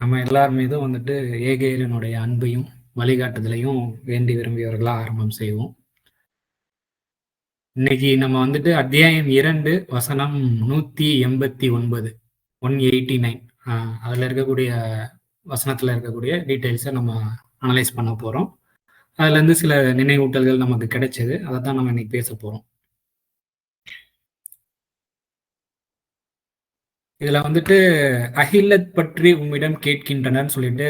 நம்ம எல்லார் மீதும் வந்துட்டு ஏகேயனுடைய அன்பையும் வழிகாட்டுதலையும் வேண்டி விரும்பியவர்களா ஆரம்பம் செய்வோம். இன்னைக்கு நம்ம வந்துட்டு அத்தியாயம் 2 வசனம் 189 189 அதுல இருக்கக்கூடிய வசனத்துல இருக்கக்கூடிய டீட்டெயில்ஸை நம்ம அனலைஸ் பண்ண போறோம். அதுல இருந்து சில நினைவூட்டல்கள் நமக்கு கிடைச்சது. அதை தான் நம்ம இன்னைக்கு பேச போறோம். இதுல வந்துட்டு அகில்லத் பற்றி உம்மிடம் கேட்கின்றனர் சொல்லிட்டு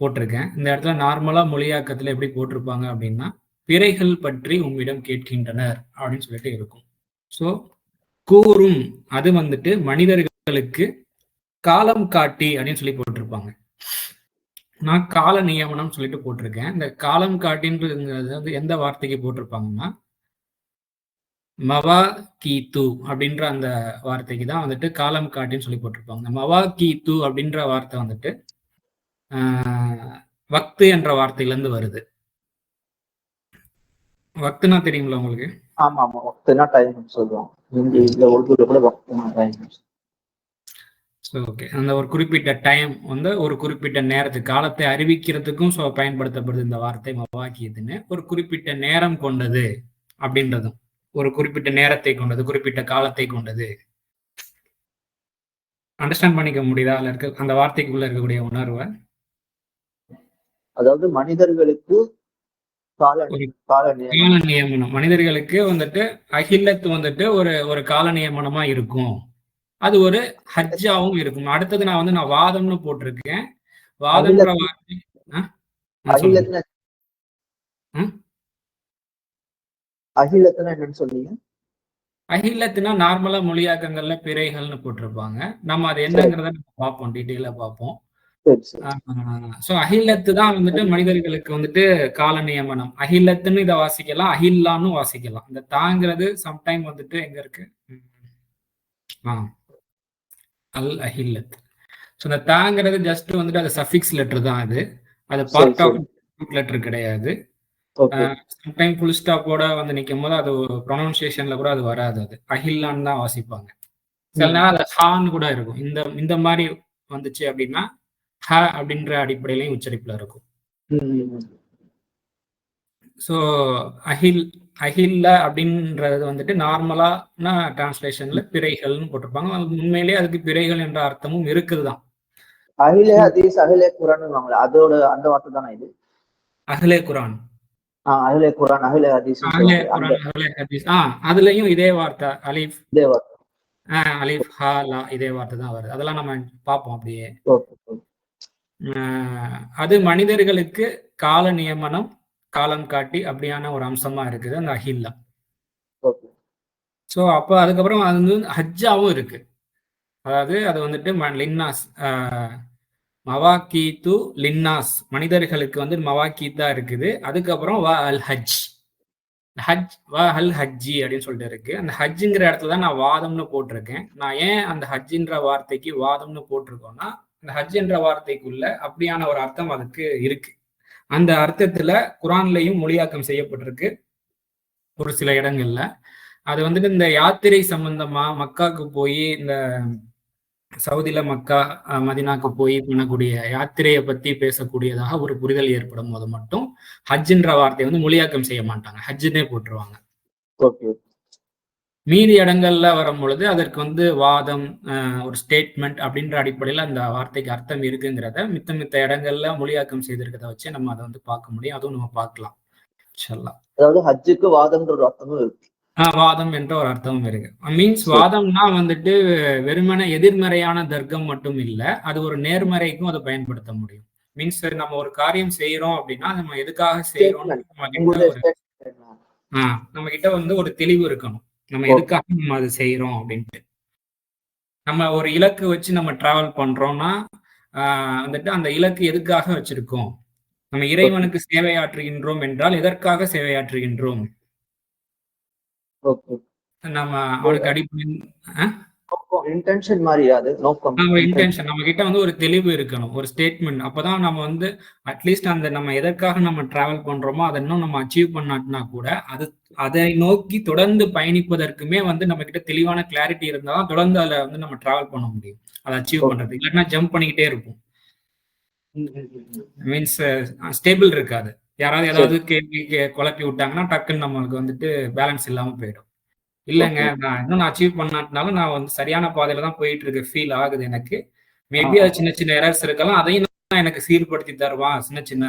போட்டிருக்கேன். இந்த இடத்துல நார்மலா மொழியாக்கத்துல எப்படி போட்டிருப்பாங்க அப்படின்னா, பிறைகள் பற்றி உம்மிடம் கேட்கின்றனர் அப்படின்னு சொல்லிட்டு இருக்கும். ஸோ கூறும் அது வந்துட்டு மனிதர்களுக்கு காலம் காட்டி அப்படின்னு சொல்லி போட்டிருப்பாங்க. நான் கால நியமனம் சொல்லிட்டு போட்டிருக்கேன். இந்த காலம் காட்டின்றது வந்து எந்த வார்த்தைக்கு போட்டிருப்பாங்கன்னா, மவா கீத்து அப்படின்ற அந்த வார்த்தைக்கு தான் வந்துட்டு காலம் காட்டின்னு சொல்லி போட்டிருப்பாங்க. மவா கீத்து அப்படின்ற வார்த்தை வந்துட்டு வக்து என்ற வார்த்தையில இருந்து வருது. வக்துனா தெரியுங்களா உங்களுக்கு? ஆமா ஆமா, வக்துனா டைம் சொல்லுவோம். இங்கிலீஷ்ல உருதுல கூட வக்துனா டைம். ஓகே, அந்த ஒரு குறிப்பிட்ட டைம் வந்து ஒரு குறிப்பிட்ட நேரத்துக்கு காலத்தை அறிவிக்கிறதுக்கும் பயன்படுத்தப்படுது இந்த வார்த்தை மவாக்கியதுன்னு. ஒரு குறிப்பிட்ட நேரம் கொண்டது அப்படின்றதும், ஒரு குறிப்பிட்ட நேரத்தை கொண்டது, குறிப்பிட்ட காலத்தை கொண்டது. அண்டர்ஸ்டாண்ட் பண்ணிக்க முடியுதா அதுல இருக்க அந்த வார்த்தைக்குள்ள இருக்கக்கூடிய உணர்வை? அதாவது மனிதர்களுக்கு கால நியமனம், மனிதர்களுக்கு வந்துட்டு அகில்லத்து வந்துட்டு ஒரு ஒரு கால நியமனமா இருக்கும். அது ஒரு ஹஜ்ஜாவும் இருக்கும். அடுத்தது நான் வந்து வாதம்னு போட்டிருக்கேன். வாதம்ன்ற வார்த்தை அகிலத்துனா என்னன்னு சொன்னீங்க? அகிலத்துனா நார்மலா மொழியாக்கங்கள்ல பிறைகள்னு போட்டிருப்பாங்க. நம்ம அது என்னங்கிறத பார்ப்போம், டீட்டெயிலா பார்ப்போம். சோ அகிலத்து தான் வந்துட்டு மனிதர்களுக்கு வந்துட்டு கால நியமனம். அகிலத்துன்னு இதை வாசிக்கலாம், அகில்லான்னு வாசிக்கலாம். இந்த தாங்கிறது சம்டைம் வந்துட்டு எங்க இருக்கு, அல் அஹில்லத். ஸோ இந்த தாங்கிறது ஜஸ்ட் வந்துட்டு அது சஃபிக்ஸ் லெட்டர் தான். அது பார்ட் ஆஃப் லெட்டர் கிடையாது. சம்டைம் ஃபுல் ஸ்டாப்போட வந்து நிற்கும் போது அது ப்ரொனவுன்சியேஷன்ல கூட அது வராது. அது அஹில்லான்னு தான் வாசிப்பாங்க. சில நேரம் அது ஹான்னு கூட இருக்கும். இந்த மாதிரி வந்துச்சு அப்படின்னா ஹ அப்படின்ற அடிப்படையிலையும் உச்சரிப்புல இருக்கும். ஸோ அஹில்ல அப்படின்றது வந்துட்டு நார்மலான டிரான்ஸ்லேஷன்ல பிறைகள்னு போட்டிருப்பாங்க. உண்மையிலேயே அதுக்கு பிறைகள் என்ற அர்த்தமும் இருக்குதுதான். அஹிலே ஹதீஸ், அஹிலே குரான், அதோட அந்த வார்த்தை தானே இது? அஹ்லே குரான், அஹ்லே குரான், அஹ்லே ஹதீஸ், அஹ்லே ஹதீஸ். அதுலயும் இதே வார்த்தை அலிஃப், இதே வார்த்தை, அலிஃப் ஹா லா, இதே வார்த்தை தான் வருது. அதெல்லாம் நம்ம பார்ப்போம் அப்படியே. அது மனிதர்களுக்கு கால நியமனம், காலம் காட்டி அப்படியான ஒரு அம்சமா இருக்குது அந்த அஹில்லா. ஸோ அப்போ அதுக்கப்புறம் அது வந்து ஹஜ்ஜாவும் இருக்கு. அதாவது அது வந்துட்டு லின்னாஸ், மவாக்கீத்து லின்னாஸ், மனிதர்களுக்கு வந்து மவாக்கீத்தா இருக்குது. அதுக்கப்புறம் வ அல் ஹஜ், ஹஜ் வ அல் ஹஜ்ஜி அப்படின்னு சொல்லிட்டு இருக்கு. அந்த ஹஜ்ஜுங்கிற இடத்துல தான் நான் வாதம்னு போட்டிருக்கேன். நான் ஏன் அந்த ஹஜ்ஜின்ற வார்த்தைக்கு வாதம்னு போட்டிருக்கோம்னா, அந்த ஹஜ் என்ற வார்த்தைக்குள்ள அப்படியான ஒரு அர்த்தம் அதுக்கு இருக்கு. அந்த அர்த்தத்துல குரான்லையும் மொழியாக்கம் செய்யப்பட்டிருக்கு ஒரு சில இடங்கள்ல. அது வந்துட்டு இந்த யாத்திரை சம்பந்தமா மக்காவுக்கு போய், இந்த சவுதியில மக்கா மதினாக்கு போய் பண்ணக்கூடிய யாத்திரையை பத்தி பேசக்கூடியதாக ஒரு புரிதல் ஏற்படும் போது மட்டும் ஹஜ்ஜின்ற வார்த்தையை வந்து மொழியாக்கம் செய்ய மாட்டாங்க, ஹஜ்ஜுன்னே போட்டுருவாங்க. மீதி இடங்கள்ல வரும் பொழுது அதற்கு வந்து வாதம், ஒரு ஸ்டேட்மெண்ட் அப்படின்ற அடிப்படையில அந்த வார்த்தைக்கு அர்த்தம் இருக்குங்கிறத மித்த இடங்கள்ல மொழியாக்கம் செய்திருக்கிறத வச்சு நம்ம அதை வந்து பார்க்க முடியும். அதுவும் நம்ம பார்க்கலாம். அதாவது ஹஜ்ஜுக்கு வாதம்ன்ற ஒரு அர்த்தமும் இருக்கு. வாதம் என்ற ஒரு அர்த்தமும் இருக்கு. மீன்ஸ் வாதம்னா வந்துட்டு வெறுமன எதிர்மறையான தர்க்கம் மட்டும் இல்ல, அது ஒரு நேர்மறைக்கும் அதை பயன்படுத்த முடியும். மீன்ஸ் நம்ம ஒரு காரியம் செய்யறோம் அப்படின்னா நம்ம எதுக்காக செய்யறோம், நம்ம கிட்ட வந்து ஒரு தெளிவு இருக்கணும். நம்ம எதுக்காக நம்ம அது செய்யறோம் அப்படின்ட்டு. நம்ம ஒரு இலக்கு வச்சு நம்ம டிராவல் பண்றோம்னா வந்துட்டு அந்த இலக்கு எதுக்காக வச்சிருக்கோம், நம்ம இறைவனுக்கு சேவையாற்றுகின்றோம் என்றால் எதற்காக சேவையாற்றுகின்றோம், நம்ம அவனுக்கு அடிப்படை இன்டென்ஷன் மாதிரி அது நோக்கம். இன்டென்ஷன் நம்ம கிட்ட வந்து ஒரு தெளிவு இருக்கணும், ஒரு ஸ்டேட்மெண்ட். அப்பதான் நம்ம வந்து அட்லீஸ்ட் அந்த நம்ம எதற்காக நம்ம டிராவல் பண்றோமோ அதை இன்னும் நம்ம அச்சீவ் பண்ணாட்டினா கூட அதை நோக்கி தொடர்ந்து பயணிப்பதற்குமே வந்து நம்ம கிட்ட தெளிவான கிளாரிட்டி இருந்தாதான் தொடர்ந்து அதை வந்து நம்ம டிராவல் பண்ண முடியும், அதை அச்சீவ் பண்றது. இல்லைன்னா ஜம்ப் பண்ணிக்கிட்டே இருப்போம். மீன்ஸ் ஸ்டேபிள் இருக்காது. யாராவது ஏதாவது கேள்வி குழப்பி விட்டாங்கன்னா டக்குன்னு நம்மளுக்கு வந்துட்டு பேலன்ஸ் இல்லாம போயிடும். இல்லைங்க நான் அச்சீவ் பண்ணாட்டினாலும் நான் வந்து சரியான பாதையில தான் போயிட்டு இருக்கு ஃபீல் ஆகுது எனக்கு. மேபி அது சின்ன சின்ன எரர்ஸ் இருக்கலாம், அதையும் எனக்கு சீர்படுத்தி தருவான், சின்ன சின்ன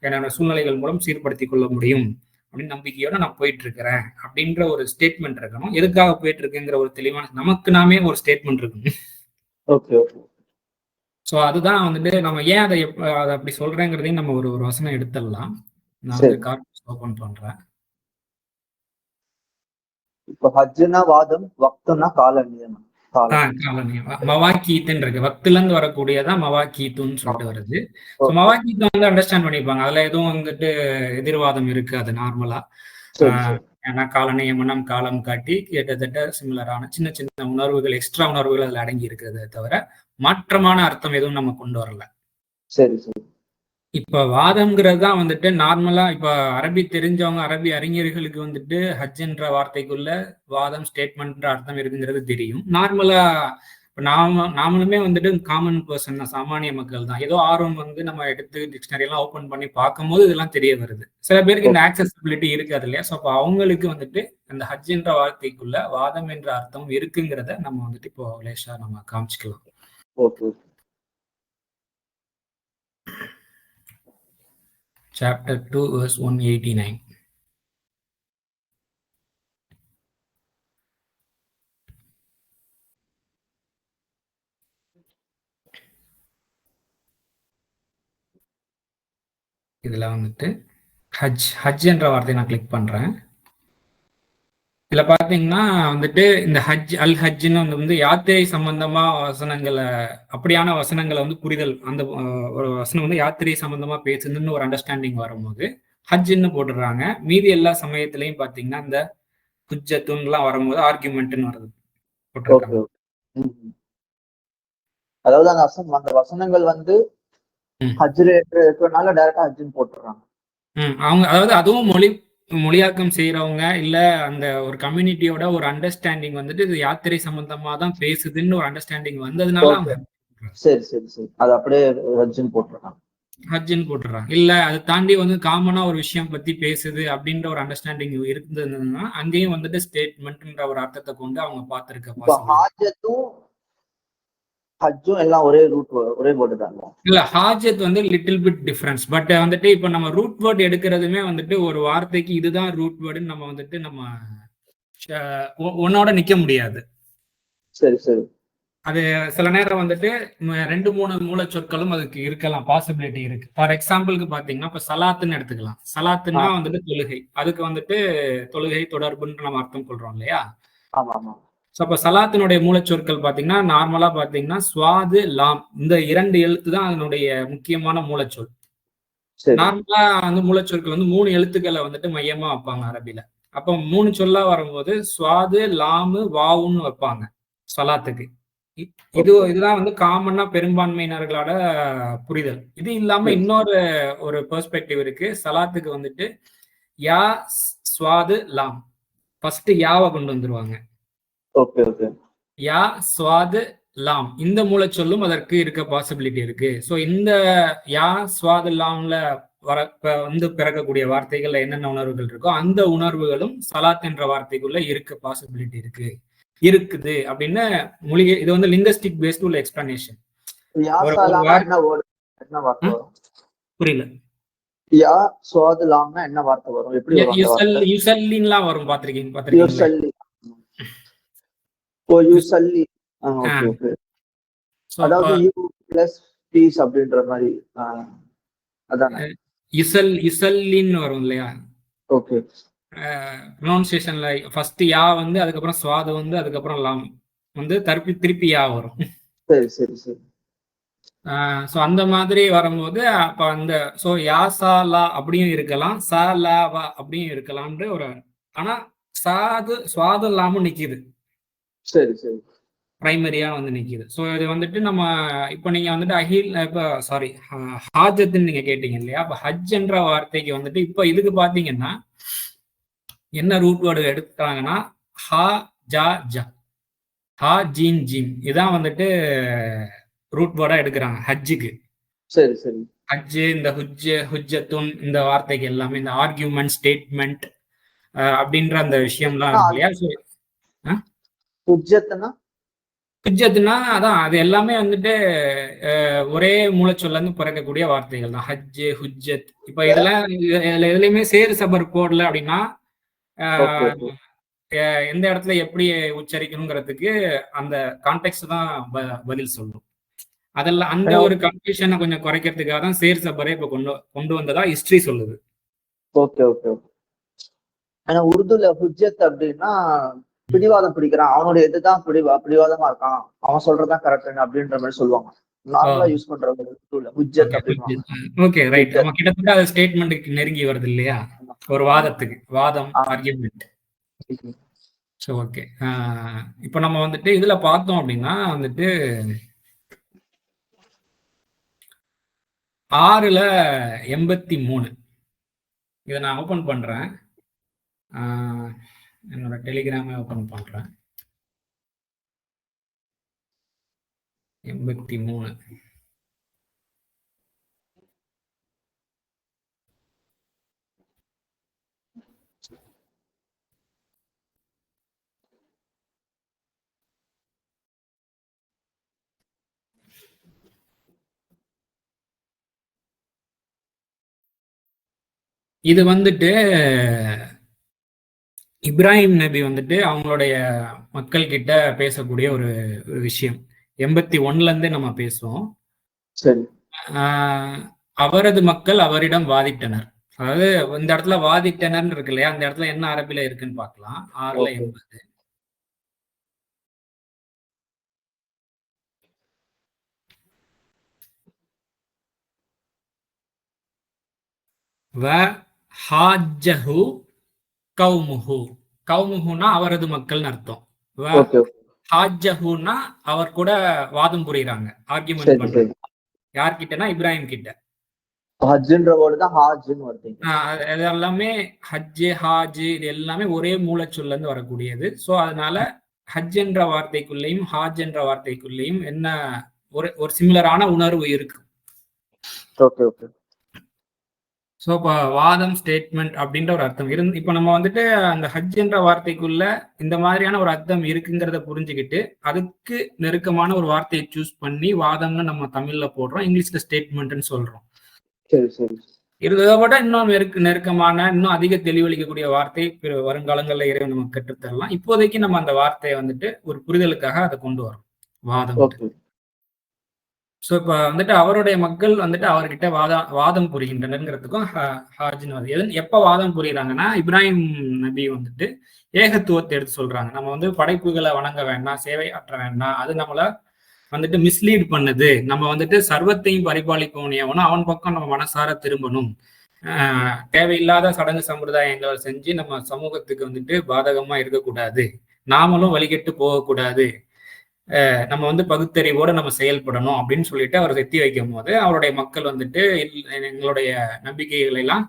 என்னோட சூழ்நிலைகள் மூலம் சீர்படுத்தி கொள்ள முடியும் அப்படின்னு நம்பிக்கையோட நான் போயிட்டு இருக்கிறேன் அப்படின்ற ஒரு ஸ்டேட்மெண்ட் இருக்கணும். எதுக்காக போயிட்டு இருக்குங்கிற ஒரு தெளிவான நமக்கு நாமே ஒரு ஸ்டேட்மெண்ட் இருக்கணும். ஸோ அதுதான் வந்துட்டு நம்ம ஏன் அதை அப்படி சொல்றேங்கிறதையும் நம்ம ஒரு வசனம் எடுத்துடலாம். நான் வந்து கார்பஸ் ஓபன் பண்றேன். இப்போ ஹஜ்னா வாதம், வக்துனா காலநியம். மவாக்கீத்துன்னு இருக்கு. வக்துல இருந்து வரக்கூடியதான் மவாக்கீத்துன்னு சொல்லிட்டு வருது. மவாக்கீத்து வந்து அண்டர்ஸ்டாண்ட் பண்ணிப்பாங்க. அதுல எதுவும் வந்துட்டு எதிர்வாதம் இருக்கு. அது நார்மலா ஏன்னா கால நியமனம், காலம் காட்டி கிட்டத்தட்ட சிமிலரான சின்ன சின்ன உணர்வுகள், எக்ஸ்ட்ரா உணர்வுகள் அதுல அடங்கி இருக்கிறத தவிர மாற்றமான அர்த்தம் எதுவும் நம்ம கொண்டு வரல. சரி சரி. இப்ப வாதம்ங்கிறது தான் வந்துட்டு நார்மலா இப்ப அரபி தெரிஞ்சவங்க, அரபி அறிஞர்களுக்கு வந்துட்டு ஹஜ்ன்ற வார்த்தைக்குள்ள வாதம் ஸ்டேட்மெண்ட்ன்ற அர்த்தம் இருக்குங்கிறது தெரியும். நார்மலா நாமளுமே வந்துட்டு காமன் பர்சன் தான், சாமானிய மக்கள் தான். ஏதோ ஆர்வம் வந்து நம்ம எடுத்து டிக்ஷனரி எல்லாம் ஓபன் பண்ணி பார்க்கும்போது இதெல்லாம் தெரிய வருது. சில பேருக்கு இந்த ஆக்சசிபிலிட்டி இருக்காது இல்லையா? ஸோ அப்போ அவங்களுக்கு வந்துட்டு இந்த ஹஜ்ன்ற வார்த்தைக்குள்ள வாதம் என்ற அர்த்தம் இருக்குங்கிறத நம்ம வந்துட்டு இப்போ லேசா நம்ம காமிச்சுக்கலாம். Chapter 2 verse 189. இதுல வந்துட்டு ஹஜ் என்ற வார்த்தையை நான் கிளிக் பண்றேன். இதுல பாத்தீங்கன்னா வந்துட்டு இந்த அல் ஹஜ்ன்னு வந்து யாத்திரை சம்பந்தமா வசனங்களை, அப்படியான வசனங்களை வந்து புரிதல், அந்த ஒரு வசனம் வந்து யாத்திரை சம்பந்தமா பேசுதுன்னு ஒரு அண்டர்ஸ்டாண்டிங் வரும்போது ஹஜ்ன்னு போட்டுடுறாங்க. மீதி எல்லா சமயத்திலையும் பாத்தீங்கன்னா இந்த ஹுஜ்ஜத்துன்னுலாம் வரும்போது ஆர்குமெண்ட்னு வருது போட்டிருக்காங்க. அதாவது அந்த வசனங்கள் வந்து ஹஜ்ல இருக்கிறதுனால டைரக்டா ஹஜ்ன்னு போட்டுறாங்க. அவங்க அதாவது அதுவும் மொழியாக்கம் செய்யறவங்க இல்ல அந்த ஒரு கம்யூனிட்டியோட ஒரு அண்டர்ஸ்டாண்டிங் வந்துட்டு இது யாத்திரை சம்பந்தமா தான் பேசுதுன்னு ஒரு அண்டர்ஸ்டாண்டிங் வந்ததுனால அவங்க சரி சரி சரி அது அப்படியே ஹஜ்ன்னு போட்டுறாங்க. இல்ல அதை தாண்டி வந்து காமனா ஒரு விஷயம் பத்தி பேசுது அப்படின்ற ஒரு அண்டர்ஸ்டாண்டிங் இருந்ததுன்னா அங்கேயும் வந்துட்டு ஸ்டேட்மெண்ட்ன்ற ஒரு அர்த்தத்தை கொண்டு அவங்க பார்த்திருக்க ஹஜ்ஜும் எல்லாம் ஒரே ரூட், ஒரே வேர்டு தான். இல்ல ஹாஜத் வந்து லிட்டில் பிட் டிஃபரன்ஸ். பட் வந்துட்டு இப்ப நம்ம ரூட் வேர்ட் எடுக்கிறதுமே வந்துட்டு ஒரு வார்த்தைக்கு இதுதான் ரூட் வேர்டுன்னு நம்ம வந்துட்டு நம்ம ஒன்னோட நிக்க முடியாது. சரி சரி. அது சில நேரம் வந்துட்டு 2-3 மூல சொற்களும் அதுக்கு இருக்கலாம், பாசிபிலிட்டி இருக்கு. ஃபார் எக்ஸாம்பிளுக்கு பாத்தீங்கன்னா இப்ப சலாத்துன்னு எடுத்துக்கலாம். சலாத்துன்னா வந்துட்டு தொழுகை, அதுக்கு வந்துட்டு தொழுகை தொடர்புன்னு நம்ம அர்த்தம் கொள்றோம் இல்லையா? ஆமா ஆமா. அப்ப சலாத்தினுடைய மூலச்சொற்கள் பாத்தீங்கன்னா நார்மலா பாத்தீங்கன்னா ஸ்வாது, லாம், இந்த 2 எழுத்து தான் அதனுடைய முக்கியமான மூலச்சொல். நார்மலா வந்து மூலச்சொற்கள் வந்து 3 எழுத்துக்களை வந்துட்டு மையமா வைப்பாங்க அரபில. அப்ப 3 சொல்லா வரும்போது ஸ்வாது, லாமு, வாவுன்னு வைப்பாங்க சலாத்துக்கு. இதுதான் வந்து காமனா பெரும்பான்மையினர்களோட புரிதல். இது இல்லாம இன்னொரு ஒரு பெர்ஸ்பெக்டிவ் இருக்கு. சலாத்துக்கு வந்துட்டு யா, ஸ்வாது, லாம், ஃபர்ஸ்ட் யாவை கொண்டு வந்துருவாங்க. யா, ஸ்வாது, லாம், இந்த மூலச்சொல்லும் அதற்கு இருக்க பாசிபிலிட்டி இருக்கு. ஸோ இந்த யா, ஸ்வாது, லாம்ல வந்து பிறக்கக்கூடிய வார்த்தைகள்ல என்னென்ன உணர்வுகள் இருக்கோ அந்த உணர்வுகளும் சலாத் என்ற வார்த்தைக்குள்ள இருக்க பாசிபிலிட்டி இருக்குது அப்படின்னு மொழிகை. இது வந்து லிங்குஸ்டிக் பேஸ்ட் உள்ள எக்ஸ்பிளனேஷன். புரியல. யா, ஸ்வாது, லாம்னா என்ன வார்த்தை வரும்? எப்படி யுசல்லின்லாம் வரும், பாத்திருக்கீங்களா? அதாவது யூ பிளஸ் பீஸ் அப்படின்ற மாதிரி அதானே? இசல்லின்னு வரும் இல்லையா? ஓகே. ப்ரொனன்சியேஷன்ல ஃபர்ஸ்ட் யா வந்து, அதுக்கப்புறம் ஸ்வாது வந்து, அதுக்கப்புறம் லாம் வந்து திருப்பி யா வரும். சரி சரி சரி. ஸோ அந்த மாதிரி வரும்போது அப்ப அந்த ஸோ யா சா லா அப்படியும் இருக்கலாம், சா லா வா அப்படியும் இருக்கலாம்ன்ற ஒரு, ஆனா ஸ்வாது லாமும் நிக்குது. சரி சரி. பிரைமரியா வந்து நிக்குது. ஸோ இது வந்துட்டு நம்ம இப்போ நீங்க வந்துட்டு ஹாஜத்துன்னு நீங்க கேட்டீங்க இல்லையா? அப்ப ஹஜ் என்ற வார்த்தைக்கு வந்துட்டு இப்போ இதுக்கு பாத்தீங்கன்னா என்ன ரூட் வேர்டு எடுத்தாங்கன்னா ஹா ஜா ஜா, ஹா ஜீன் ஜீன், இதான் வந்துட்டு ரூட் வேர்டா எடுக்கிறாங்க ஹஜ்ஜுக்கு. சரி சரி. ஹஜ்ஜு, இந்த ஹுஜ்ஜத்துன் இந்த வார்த்தைக்கு எல்லாமே இந்த ஆர்கியூமெண்ட், ஸ்டேட்மெண்ட் அப்படின்ற அந்த விஷயம்லாம் இருக்கு இல்லையா? ஹுஜ்ஜத்னா ஹுஜ்ஜத்னா அதான் அது எல்லாமே வந்துட்டு ஒரே மூலச்சொல்ல இருந்து பிறக்கக்கூடிய வார்த்தைகள் தான். ஹஜ்ஜு, ஹுஜ்ஜத். இப்ப இதெல்லாம் எதுலையுமே சேரு சபர் போடல அப்படின்னா எந்த இடத்துல எப்படி உச்சரிக்கணுங்கிறதுக்கு அந்த கான்டெக்ட் தான் பதில் சொல்லும். அதெல்லாம் அந்த ஒரு கன்ஃபியூஷனை கொஞ்சம் குறைக்கிறதுக்காக தான் சேர் சபரே இப்ப கொண்டு வந்ததா ஹிஸ்டரி சொல்லுது. Okay okay okay. ஆனா உருதுல ஹுஜ்ஜத் அப்படின்னா பிடிவாதம் பிடிக்கிறான், அவனுடைய இதுதான் பிடிவாதமா இருக்கான், அவன் சொல்றதுதான் கரெக்ட் அப்படின்ற மாதிரி சொல்லுவாங்க. நார்மலா யூஸ் பண்றவங்க ஹுஜ்ஜத் அப்படின்னு. Okay right. நம்ம கிட்டத்தட்ட அது ஸ்டேட்மெண்ட்டுக்கு நெருங்கி வருது இல்லையா? ஒரு வாதத்துக்கு வாதம் ஆர்கியூமெண்ட். So okay. இப்போ நம்ம வந்துட்டு இதுல பார்த்தோம் அப்படின்னா வந்துட்டு 6/83 இதை நான் ஓபன் பண்றேன். என்னோட டெலிகிராமை ஓபன் பண்றேன். 83 இது வந்துட்டு இப்ராஹிம் நபி வந்துட்டு அவங்களுடைய மக்கள் கிட்ட பேசக்கூடிய ஒரு விஷயம். 81ல இருந்தே நம்ம பேசுவோம். சரி. அவரது மக்கள் அவரிடம் வாதிட்டனர். அதாவது இந்த இடத்துல வாதிட்டனர் இருக்கு இல்லையா, அந்த இடத்துல என்ன அரபில இருக்குன்னு பார்க்கலாம். 6/80. கௌமுஹுனா அவரது மக்கள்னு அர்த்தம். ஹாஜ்ஜஹுனா அவர் கூட வாதம் புரியுறாங்க, ஆர்கியூமெண்ட் பண்றாங்க. யார்கிட்டனா இப்ராஹிம் கிட்ட. அது எல்லாமே ஹஜ்ஜு, ஹாஜ் இது எல்லாமே ஒரே மூலச்சொல்ல இருந்து வரக்கூடியது. ஸோ அதனால ஹஜ் என்ற வார்த்தைக்குள்ளேயும் ஹாஜ் என்ற வார்த்தைக்குள்ளேயும் என்ன ஒரு சிமிலரான உணர்வு இருக்கு. ஸோ இப்போ வாதம், ஸ்டேட்மெண்ட் அப்படின்ற ஒரு அர்த்தம் இப்போ நம்ம வந்துட்டு அந்த ஹஜ் என்ற வார்த்தைக்குள்ள இந்த மாதிரியான ஒரு அர்த்தம் இருக்குங்கிறத புரிஞ்சுக்கிட்டு அதுக்கு நெருக்கமான ஒரு வார்த்தையை சூஸ் பண்ணி வாதம்னு நம்ம தமிழ்ல போடுறோம், இங்கிலீஷ்ல ஸ்டேட்மெண்ட்னு சொல்றோம். இதை விட இன்னும் நெருக்கமான இன்னும் அதிக தெளிவளிக்கக்கூடிய வார்த்தை வருங்காலங்களில் இறைவன் நமக்கு கற்றுத்தரலாம். இப்போதைக்கு நம்ம அந்த வார்த்தையை வந்துட்டு ஒரு புரிதலுக்காக அதை கொண்டு வரோம், வாதம். ஸோ இப்போ வந்துட்டு அவருடைய மக்கள் வந்துட்டு அவர்கிட்ட வாதம் புரிகின்றனருங்கிறதுக்கும் ஹாஜின் எப்போ வாதம் புரியுறாங்கன்னா, இப்ராஹிம் நபி வந்துட்டு ஏகத்துவத்தை எடுத்து சொல்றாங்க. நம்ம வந்து படைப்புகளை வணங்க வேண்டாம், சேவை ஆற்ற வேண்டாம், அது நம்மள வந்துட்டு மிஸ்லீட் பண்ணுது. நம்ம வந்துட்டு சர்வத்தையும் பரிபாலிக்கணும், அவன் பக்கம் நம்ம மனசார திரும்பணும். தேவையில்லாத சடங்கு சம்பிரதாயங்களை செஞ்சு நம்ம சமூகத்துக்கு வந்துட்டு பாதகமா இருக்கக்கூடாது, நாமளும் வழிகட்டு போகக்கூடாது, நம்ம வந்து பகுத்தறிவோட நம்ம செயல்படணும் அப்படின்னு சொல்லிட்டு அவர் எத்தி வைக்கும் போது அவருடைய மக்கள் வந்துட்டு எங்களுடைய நம்பிக்கைகளை எல்லாம்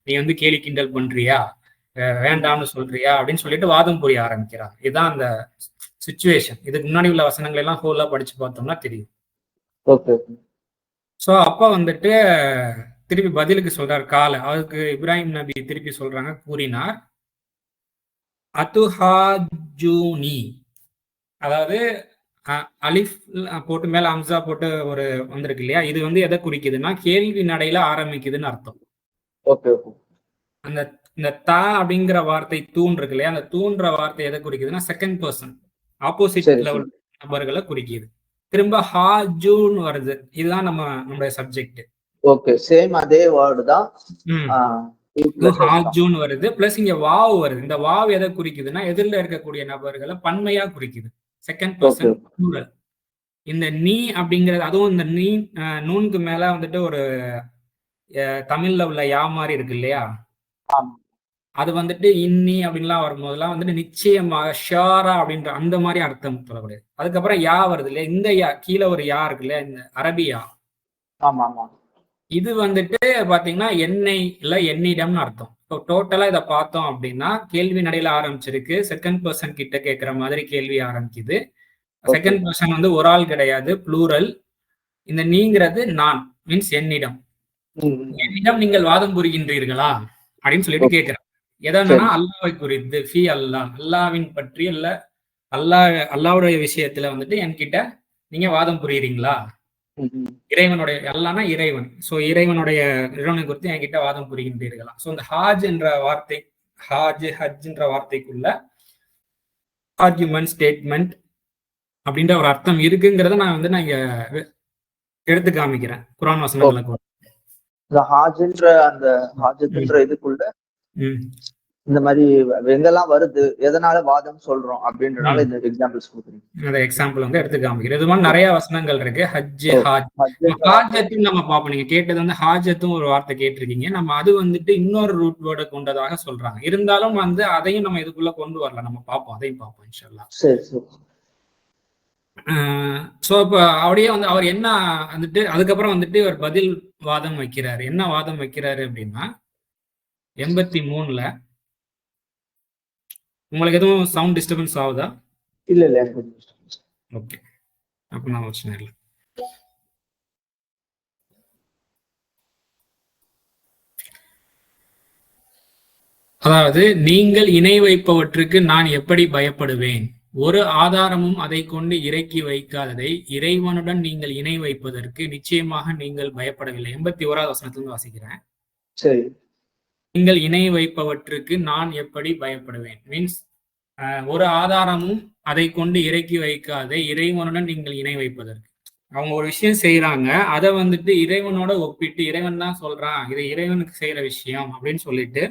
நீ வந்து கேலி கிண்டல் பண்றியா, வேண்டாம்னு சொல்றியா அப்படின்னு சொல்லிட்டு வாதம் புரிய ஆரம்பிக்கிறார். இதுதான் அந்த சிச்சுவேஷன். இதுக்கு முன்னாடி உள்ள வசனங்கள் எல்லாம் ஹோலா படிச்சு பார்த்தோம்னா தெரியும். ஸோ அப்ப வந்துட்டு திருப்பி பதிலுக்கு சொல்றார் கால. அதுக்கு இப்ராஹிம் நபி திருப்பி சொல்றாங்க, கூறினார் அதுஹாஜூனி, அதாவது அலிஃப் போட்டு மேல அம்சா போட்டு ஒரு வந்திருக்கு இல்லையா, இது வந்து எதை குறிக்குதுன்னா கேள்வி நடையில ஆரம்பிக்குதுன்னு அர்த்தம். அந்த இந்த தா அப்படிங்கிற வார்த்தை தூண் இருக்கு இல்லையா, அந்த தூண்ற வார்த்தை எதை குறிக்குதுன்னா செகண்ட் பர்சன் ஆப்போசிட் லெவல் நபர்களை குறிக்குது. திரும்ப ஹாஜூன்னு வருது, இதுதான் நம்மளுடைய சப்ஜெக்ட். ஓகே, சேம் அதே வேர்டு தான். ஹாஜூன் வருது, பிளஸ் இங்க வாவ் வருது. இந்த வாவ் எதை குறிக்குதுன்னா எதிரில் இருக்கக்கூடிய நபர்களை பன்மையா குறிக்குது, செகண்ட் பர்சன் ப்ளூரல். இந்த நீ அப்படிங்கிறது, அதுவும் இந்த நீ நூனுக்கு மேல வந்துட்டு ஒரு தமிழ்ல உள்ள யா மாதிரி இருக்கு இல்லையா, அது வந்துட்டு இன்னி அப்படின்லாம் வரும்போதெல்லாம் வந்துட்டு நிச்சயமாக ஷாரா அப்படின்ற அந்த மாதிரி அர்த்தம் சொல்லக்கூடியது. அதுக்கப்புறம் யா வருது இல்லையா, இந்த யா கீழே ஒரு யா இருக்கு இல்லையா, இந்த அரபியா, இது வந்துட்டு பாத்தீங்கன்னா எண்ணெய் இல்ல என்னிடம்னு அர்த்தம். இப்போ டோட்டலா இதை பார்த்தோம் அப்படின்னா கேள்வி நடையில ஆரம்பிச்சிருக்கு, செகண்ட் பர்சன் கிட்ட கேட்கிற மாதிரி கேள்வி ஆரம்பிக்குது. செகண்ட் பர்சன் வந்து ஒரு ஆள் கிடையாது, ப்ளூரல். இந்த நீங்கிறது நான், மீன்ஸ் என்னிடம் ம். நீங்கள் வாதம் புரிகின்றீர்களா அப்படின்னு சொல்லிட்டு ஓகே. கேட்கிறேன். எதனா சரி. அல்லாஹ்வை குறித்து, ஃபி அல்லாஹ், அல்லாஹ்வின் பற்றி இல்ல அல்லாஹ்வுடைய விஷயத்துல வந்துட்டு என்கிட்ட நீங்க வாதம் புரியுறீங்களா? ம். இறைவனுடைய அல்லாஹ்னா இறைவன். சோ இறைவனை குறித்து என்கிட்ட வாதம் புரிகின்றீர்களா? சோ இந்த ஹாஜ் என்ற வார்த்தை, ஹஜ்ன்ற வார்த்தைக்குள்ள ஆர்குமெண்ட், ஸ்டேட்மெண்ட் அப்படின்ற ஒரு அர்த்தம் இருக்குங்கிறத நான் இங்க எடுத்து காமிக்கிறேன் குர்ஆன் வசனங்களை கூட. இந்த அந்த ஹாஜத்துன்ற இதுக்குள்ள ம். இந்த மாதிரி எங்கெல்லாம் வருது, எதனால வாதம் சொல்றோம் அப்படின்றனால ம். இந்த எக்ஸாம்பிள்ஸ் கொடுக்குறீங்க. அந்த எக்ஸாம்பிள் வந்து எடுத்து காமிக்கிறேன். இது மாதிரி நிறைய வசனங்கள் இருக்கு. ஹஜ், ஹாஜ். ஹஜ்ஜுன்ற வார்த்தை ஹாஜத்துன்னு நம்ம பார்ப்போம். நீங்க கேட்டது வந்து ஹாஜத்தும் ஒரு வார்த்தை கேட்டிருக்கீங்க. நம்ம அது வந்துட்டு இன்னொரு ரூட் வேர்டை கொண்டதாக சொல்றாங்க. இருந்தாலும் வந்து அதையும் நம்ம இதுக்குள்ள கொண்டு வரல. நம்ம பார்ப்போம், அதையும் பார்ப்போம் இன்ஷா அல்லாஹ். சரி சரி. சோ இப்ப அப்படியே வந்து அவர் என்ன வந்துட்டு அதுக்கப்புறம் வந்துட்டு ஒரு பதில் வாதம் வைக்கிறாரு. என்ன வாதம் வைக்கிறாரு அப்படின்னா 83ல உங்களுக்கு எதுவும் சவுண்ட் டிஸ்டர்பன்ஸ் ஆகுதா? இல்ல இல்ல எனக்கு ஓகே, அப்ப நான் பிரச்சனை இல்லை. அதாவது, நீங்கள் இணை வைப்பவற்றுக்கு நான் எப்படி பயப்படுவேன்? ஒரு ஆதாரமும் அதை கொண்டு இறக்கி வைக்காததை இறைவனுடன் நீங்கள் இணை வைப்பதற்கு நிச்சயமாக நீங்கள் பயப்படவில்லை. 81வது வசனத்திலிருந்து வாசிக்கிறேன். சரி. நீங்கள் இணை வைப்பவற்றுக்கு நான் எப்படி பயப்படுவேன் மீன்ஸ் ஒரு ஆதாரமும் அதை கொண்டு இறக்கி வைக்காத இறைவனுடன் நீங்கள் இணை வைப்பதற்கு. அவங்க ஒரு விஷயம் செய்யறாங்க, அதை வந்துட்டு இறைவனோட ஒப்பிட்டு இறைவன் தான் சொல்றான் இது இறைவனுக்கு செய்யற விஷயம் அப்படின்னு சொல்லிட்டு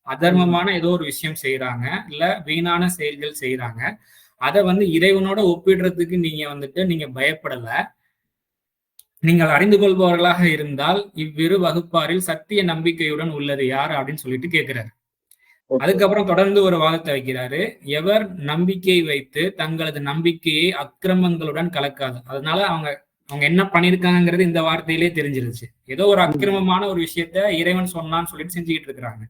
அதர்மமான ஏதோ ஒரு விஷயம் செய்யறாங்க, இல்ல வீணான செயல்கள் செய்யறாங்க. அதை வந்து இறைவனோட ஒப்பிடுறதுக்கு நீங்க பயப்படல. நீங்கள் அறிந்து கொள்பவர்களாக இருந்தால் இவ்விரு வகுப்பாரில் சத்திய நம்பிக்கையுடன் உள்ளது யார் அப்படின்னு சொல்லிட்டு கேட்கிறாரு. அதுக்கப்புறம் தொடர்ந்து ஒரு வாதத்தை வைக்கிறாரு. எவர் நம்பிக்கை வைத்து தங்களது நம்பிக்கையை அக்கிரமங்களுடன் கலக்காது. அதனால அவங்க என்ன பண்ணிருக்காங்கிறது இந்த வார்த்தையிலே தெரிஞ்சிருச்சு. ஏதோ ஒரு அக்கிரமமான ஒரு விஷயத்த இறைவன் சொன்னான்னு சொல்லிட்டு செஞ்சுக்கிட்டு இருக்கிறாங்க.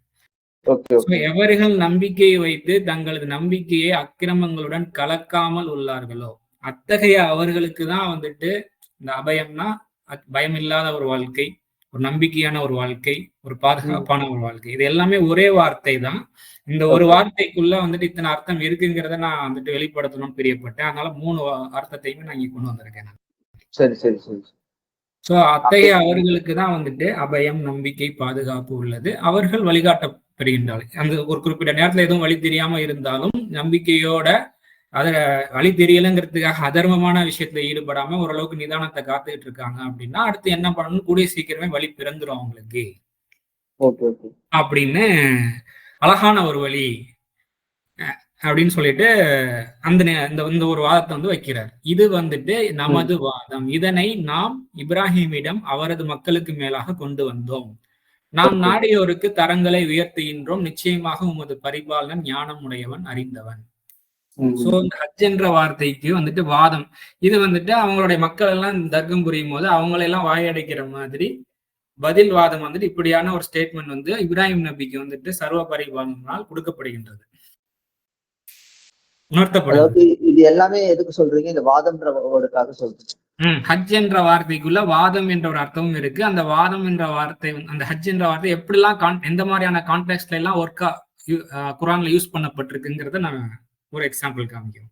எவர்கள் நம்பிக்கையை வைத்து தங்களது நம்பிக்கையை அக்கிரமங்களுடன் கலக்காமல் உள்ளார்களோ அத்தகைய அவர்களுக்கு தான் வந்துட்டு இந்த அபயம்னா பயம் இல்லாத ஒரு வாழ்க்கை, ஒரு நம்பிக்கையான ஒரு வாழ்க்கை, ஒரு பாதுகாப்பான ஒரு வாழ்க்கை. இது எல்லாமே ஒரே வார்த்தை தான். இந்த ஒரு வார்த்தைக்குள்ள வந்துட்டு இத்தனை அர்த்தம் இருக்குங்கிறத நான் வந்துட்டு வெளிப்படுத்தணும்னு பிரியப்பட்டேன். அதனால 3 அர்த்தத்தையுமே நான் இங்க கொண்டு வந்திருக்கேன். சரி சரி சரி. சோ அத்தகைய அவர்களுக்கு தான் வந்துட்டு அபயம், நம்பிக்கை, பாதுகாப்பு உள்ளது. அவர்கள் வழிகாட்டப்படுகின்றார்கள். அந்த ஒரு குறிப்பிட்ட நேரத்துல எதுவும் வழி தெரியாம இருந்தாலும் நம்பிக்கையோட அத வழி தெரியலங்கிறதுக்காக அதர்மமான விஷயத்துல ஈடுபடாம ஓரளவுக்கு நிதானத்தை காத்துக்கிட்டு இருக்காங்க அப்படின்னா அடுத்து என்ன பண்ணணும், கூடிய சீக்கிரமே வழி பிறந்துரும் அவங்களுக்கு அப்படின்னு அழகான ஒரு வழி அப்படின்னு சொல்லிட்டு இந்த ஒரு வாதத்தை வந்து வைக்கிறார். இது வந்துட்டு நமது வாதம். இதனை நாம் இப்ராஹிமிடம் அவரது மக்களுக்கு மேலாக கொண்டு வந்தோம். நாம் நாடியோருக்கு தரங்களை உயர்த்துகின்றோம். நிச்சயமாக உமது பரிபாலன் ஞானம் உடையவன், அறிந்தவன். சோ இந்த ஹஜ் என்ற வார்த்தைக்கு வந்துட்டு வாதம். இது வந்துட்டு அவங்களுடைய மக்கள் எல்லாம் தர்க்கம் புரியும் போது அவங்களெல்லாம் வாயடைக்கிற மாதிரி பதில் வாதம் வந்துட்டு இப்படியான ஒரு ஸ்டேட்மெண்ட் வந்து இப்ராஹிம் நபிக்கு வந்துட்டு சர்வ பரிபாலனால் கொடுக்கப்படுகின்றது, உணர்த்தப்படுகிறது. இது எல்லாமே எதுக்கு சொல்றீங்க? இந்த வாதம்ன்ற வேர்டுக்காக சொல்றீங்க. ஹஜ் என்ற வார்த்தைக்குள்ள வாதம் என்ற ஒரு அர்த்தமும் இருக்கு. அந்த வாதம் என்ற வார்த்தை, அந்த ஹஜ் என்ற வார்த்தை எப்படிலாம் எந்த மாதிரியான கான்டெக்ட்ல எல்லாம் ஒர்க்கா குர்ஆன்ல யூஸ் பண்ணப்பட்டிருக்குங்கிறத நான் ஒரு எக்ஸாம்பிள் காமிக்கிறேன்.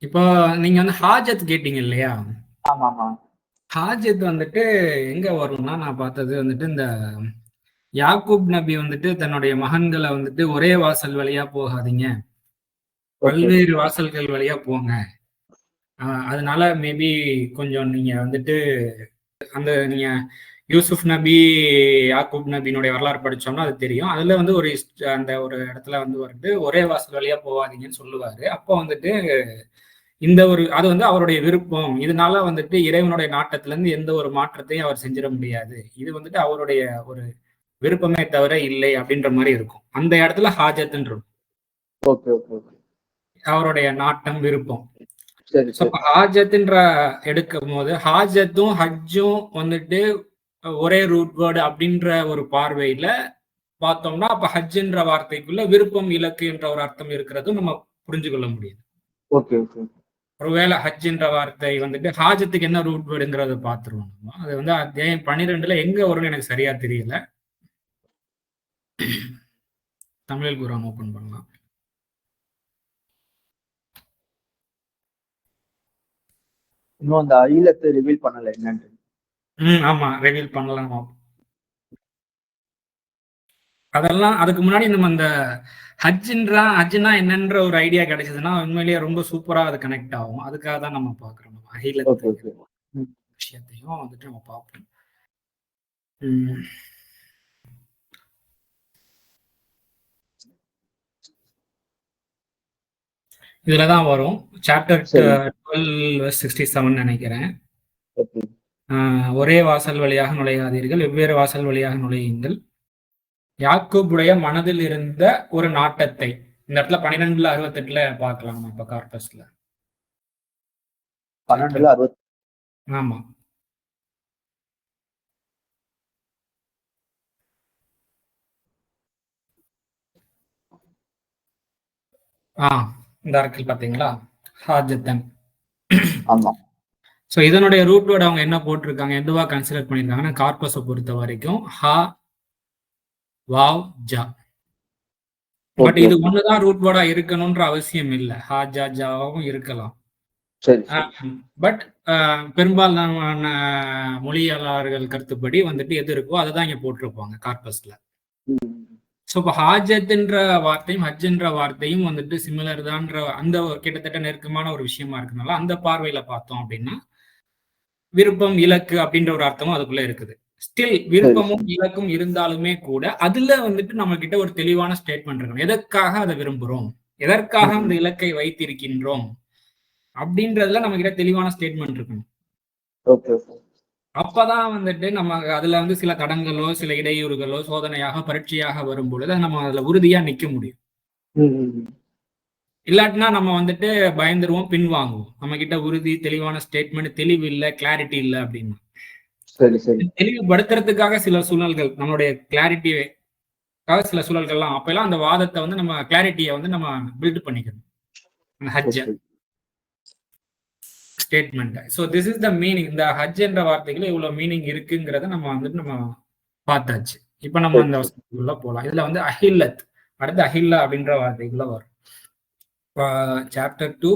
இப்போ நீங்க வந்து ஹாஜத் கேட்டீங்க இல்லையா? ஹாஜத் வந்துட்டு எங்க வரும்னா, நான் பார்த்தது வந்துட்டு இந்த யாக்கூப் நபி வந்துட்டு தன்னுடைய மகன்களை வந்துட்டு ஒரே வாசல் வழியா போகாதீங்க, பல்வேறு வாசல்கள் வழியா போங்க, அதனால மேபி கொஞ்சம் நீங்க வந்துட்டு அந்த நீங்க யூசுப் நபி, யாக்கூப் நபியினுடைய வரலாறு படிச்சோம்னா அது தெரியும். அதுல வந்து அந்த ஒரு இடத்துல வந்து வந்துட்டு ஒரே வாசல் வழியா போகாதீங்கன்னு சொல்லுவாரு. அப்போ வந்துட்டு அது வந்து அவருடைய விருப்பம். இதனால வந்துட்டு இறைவனுடைய நாட்டத்துல இருந்து எந்த ஒரு மாற்றத்தையும் அவர் செஞ்சிட முடியாது. இது வந்துட்டு அவருடைய ஒரு விருப்பமே தவிர இல்லை அப்படின்ற மாதிரி இருக்கும். அந்த இடத்துல ஹாஜத்ன்னு இருக்கும். அவருடைய நாட்டம், விருப்பம். ஹாஜத்ன்ற எடுக்கும் போது ஹாஜத்தும் ஹஜ்ஜும் வந்துட்டு ஒரே ரூட் வேர்டு அப்படின்ற ஒரு பார்வையில பார்த்தோம்னா அப்ப ஹஜ்ன்ற வார்த்தைக்குள்ள விருப்பம், இலக்கு என்ற ஒரு அர்த்தம் இருக்கிறதும் நம்ம புரிஞ்சு கொள்ள முடியும். ஒருவேளை ஹஜ்ன்ற வார்த்தை வந்துட்டு ஹாஜத்துக்கு என்ன ரூட் வேர்டுங்கிறத பார்த்துருவோம் நம்ம. அது வந்து அத்தியாயம் 12ல எங்க வரும்னு எனக்கு சரியா தெரியல. தமிழில் குரான் ஓபன் பண்ணலாம். இன்னும் அந்த ஈழத்தை ரிவீல் பண்ணல என்னன்னு. ஆமா, ரிவீல் பண்ணலாம். அதெல்லாம் அதுக்கு முன்னாடி நம்ம அந்த ஹஜ்னா என்னன்ற ஒரு ஐடியா கிடைச்சதுன்னா உண்மையிலேயே ரொம்ப சூப்பரா அது கனெக்ட் ஆகும். அதுக்காக தான் நம்ம பாக்குறோம். நம்ம அகிலத்தை விஷயத்தையும் வந்துட்டு நம்ம பார்ப்போம். இதுலதான் வரும். சாப்டர் 12:67 நினைக்கிறேன். ஒரே வாசல் வழியாக நுழையாதீர்கள், வெவ்வேறு வாசல் வழியாக நுழையுங்கள். யாக்கூபுடைய மனதில் இருந்த ஒரு நாட்டத்தை இந்த இடத்துல 12:68 பார்க்கலாம். நம்ம இப்ப கார்பஸ்ல 12:60. ஆமா, இந்த ஆர்டிகல் பாத்தீங்களா, ஹாஜத்தன். ஆமா. சோ இதனுடைய ரூட் வேர்ட் அவங்க என்ன போட்டிருக்காங்க, எதுவா கன்சிடர் பண்ணிருக்காங்கன்னா, கார்பஸை பொறுத்த வரைக்கும் ஹா வாவ் ஜா. பட் இது ஒண்ணுதான் ரூட் வேர்டா இருக்கணும்ன்ற அவசியம் இல்லை. ஹா ஜா ஜாவும் இருக்கலாம். பட் பெரும்பாலான மொழியாளர்கள் கருத்துப்படி வந்துட்டு எது இருக்கோ அதுதான் இங்க போட்டிருப்பாங்க கார்பஸ்ல. ஸோ இப்போ ஹாஜத்ன்ற வார்த்தையும் ஹஜ்ன்ற வார்த்தையும் வந்துட்டு சிமிலர் தான்ற அந்த கிட்டத்தட்ட நெருக்கமான ஒரு விஷயமா இருக்கனால அந்த பார்வையில பார்த்தோம் அப்படின்னா விருப்பம் இலக்கு அப்படின்ற ஒரு அர்த்தமும் அதுக்குள்ள இருக்குது. ஸ்டில் விருப்பமும் இலக்கும் இருந்தாலுமே கூட அதுல வந்துட்டு நம்ம கிட்ட ஒரு தெளிவான ஸ்டேட்மெண்ட் இருக்கணும். எதற்காக அதை விரும்புறோம், எதற்காக அந்த இலக்கை வைத்திருக்கின்றோம் அப்படின்றதுல நம்ம கிட்ட தெளிவான ஸ்டேட்மெண்ட் இருக்கணும். அப்பதான் வந்துட்டு நம்ம அதுல வந்து சில தடங்களோ சில இடையூறுகளோ சோதனையாக பரீட்சையாக வரும் பொழுது நம்ம அதுல உறுதியா நிக்க முடியும். இல்லாட்டினா நம்ம வந்துட்டு பயந்துருவோம், பின்வாங்குவோம். நம்ம கிட்ட உறுதி தெளிவான ஸ்டேட்மெண்ட் தெளிவு இல்லை, கிளாரிட்டி இல்லை அப்படின்னா. தெளிவுபடுத்துறதுக்காக சில சூழல்கள், நம்மளுடைய கிளாரிட்டிக்காக சில சூழல்கள்லாம் அப்பெல்லாம் அந்த வாதத்தை வந்து நம்ம கிளாரிட்டியை வந்து நம்ம பில்ட் பண்ணிக்கணும். Hedge statement. So this is the meaning. இந்த ஹஜ் என்ற வார்த்தைகள் இவ்வளவு மீனிங் இருக்குங்கிறத நம்ம வந்துட்டு நம்ம பார்த்தாச்சு. இப்ப நம்ம அந்த வசனத்துக்குள்ள போலாம். இதுல வந்து அஹில்லத் அடுத்து அஹில்லா அப்படின்ற வார்த்தைக்குள்ள வரும். Chapter 2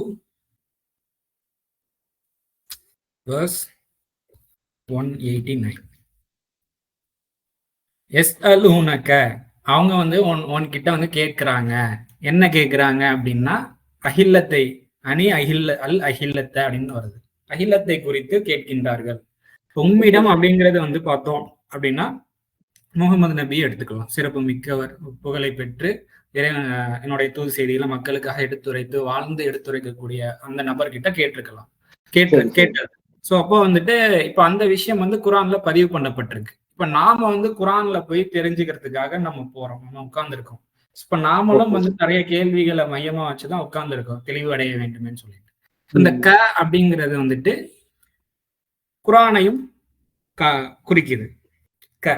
verse 189. எஸ்அலூனக, அவங்க வந்து உன்கிட்ட வந்து கேட்கிறாங்க. என்ன கேட்கிறாங்க அப்படின்னா அஹில்லத்தை அஹில்லத்தை அப்படின்னு வருது. அஹில்லத்தை குறித்து கேட்கின்றார்கள். உம்மிடம் அப்படிங்கறது வந்து பார்த்தோம் அப்படின்னா முகமது நபியை எடுத்துக்கலாம். சிறப்பு மிக்கவர், புகழை பெற்று என்னுடைய தூது செய்திகளை மக்களுக்காக எடுத்துரைத்து வாழ்ந்து எடுத்துரைக்கக்கூடிய அந்த நபர்கிட்ட கேட்டிருக்கலாம். கேட்டது. சோ அப்போ வந்துட்டு இப்ப அந்த விஷயம் வந்து குரான்ல பதிவு பண்ணப்பட்டிருக்கு. இப்ப நாம வந்து குரான்ல போய் தெரிஞ்சுக்கிறதுக்காக நம்ம போறோம், நம்ம உட்கார்ந்துருக்கோம். இப்ப நாமளும் வந்து நிறைய கேள்விகளை மையமா வச்சுதான் உட்கார்ந்துருக்கோம், தெளிவு அடைய வேண்டும்னு சொல்லிட்டு. இந்த க அப்படிங்கிறது வந்துட்டு குரானையும் குறிக்குது. க.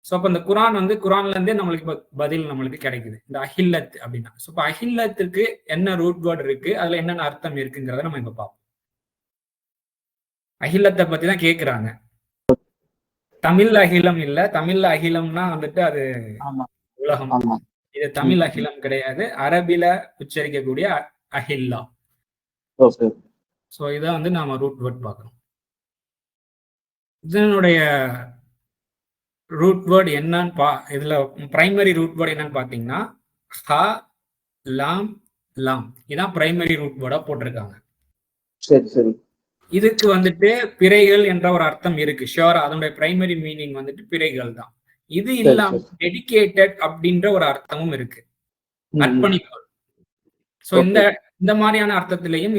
சோ அப்ப இந்த குரான் வந்து குரான்ல இருந்தே நம்மளுக்கு பதில் நம்மளுக்கு கிடைக்குது. இந்த அஹில்லத் அப்படின்னா இப்ப அஹில்லத்துக்கு என்ன ரூட் வேர்ட் இருக்கு, அதுல என்னென்ன அர்த்தம் இருக்குங்கிறத நம்ம இப்ப பார்ப்போம். அகிலத்தை பத்தி தான் கேக்குறாங்க. தமிழ் அகிலம் இல்ல. தமிழ் அகிலம்னா வந்துட்டு அது உலகம். இது தமிழ் அகிலம் கிடையாது, அரபில உச்சரிக்கக்கூடிய அஹில்லா. சோ இத வந்து நாம ரூட் வேர்ட் பார்க்கணும். இதனுடைய ரூட் வேர்ட் என்னன்னு இதுல பிரைமரி ரூட் வேர்ட் என்னன்னு பாத்தீங்கன்னா ஹ லாம் லாம். இதான் பிரைமரி ரூட் வேர்டா போட்டிருக்காங்க. இதுக்கு வந்துட்டு பிறைகள் என்ற ஒரு அர்த்தம் இருக்கு. ஷியோரா அதனுடைய பிரைமரி மீனிங் வந்துட்டு பிறைகள் தான். இது இல்லாம டெடிகேட்டட் அப்படின்ற ஒரு அர்த்தமும் இருக்கு, அர்ப்பணிப்பு. சோ இந்த மாதிரியான அர்த்தத்திலையும்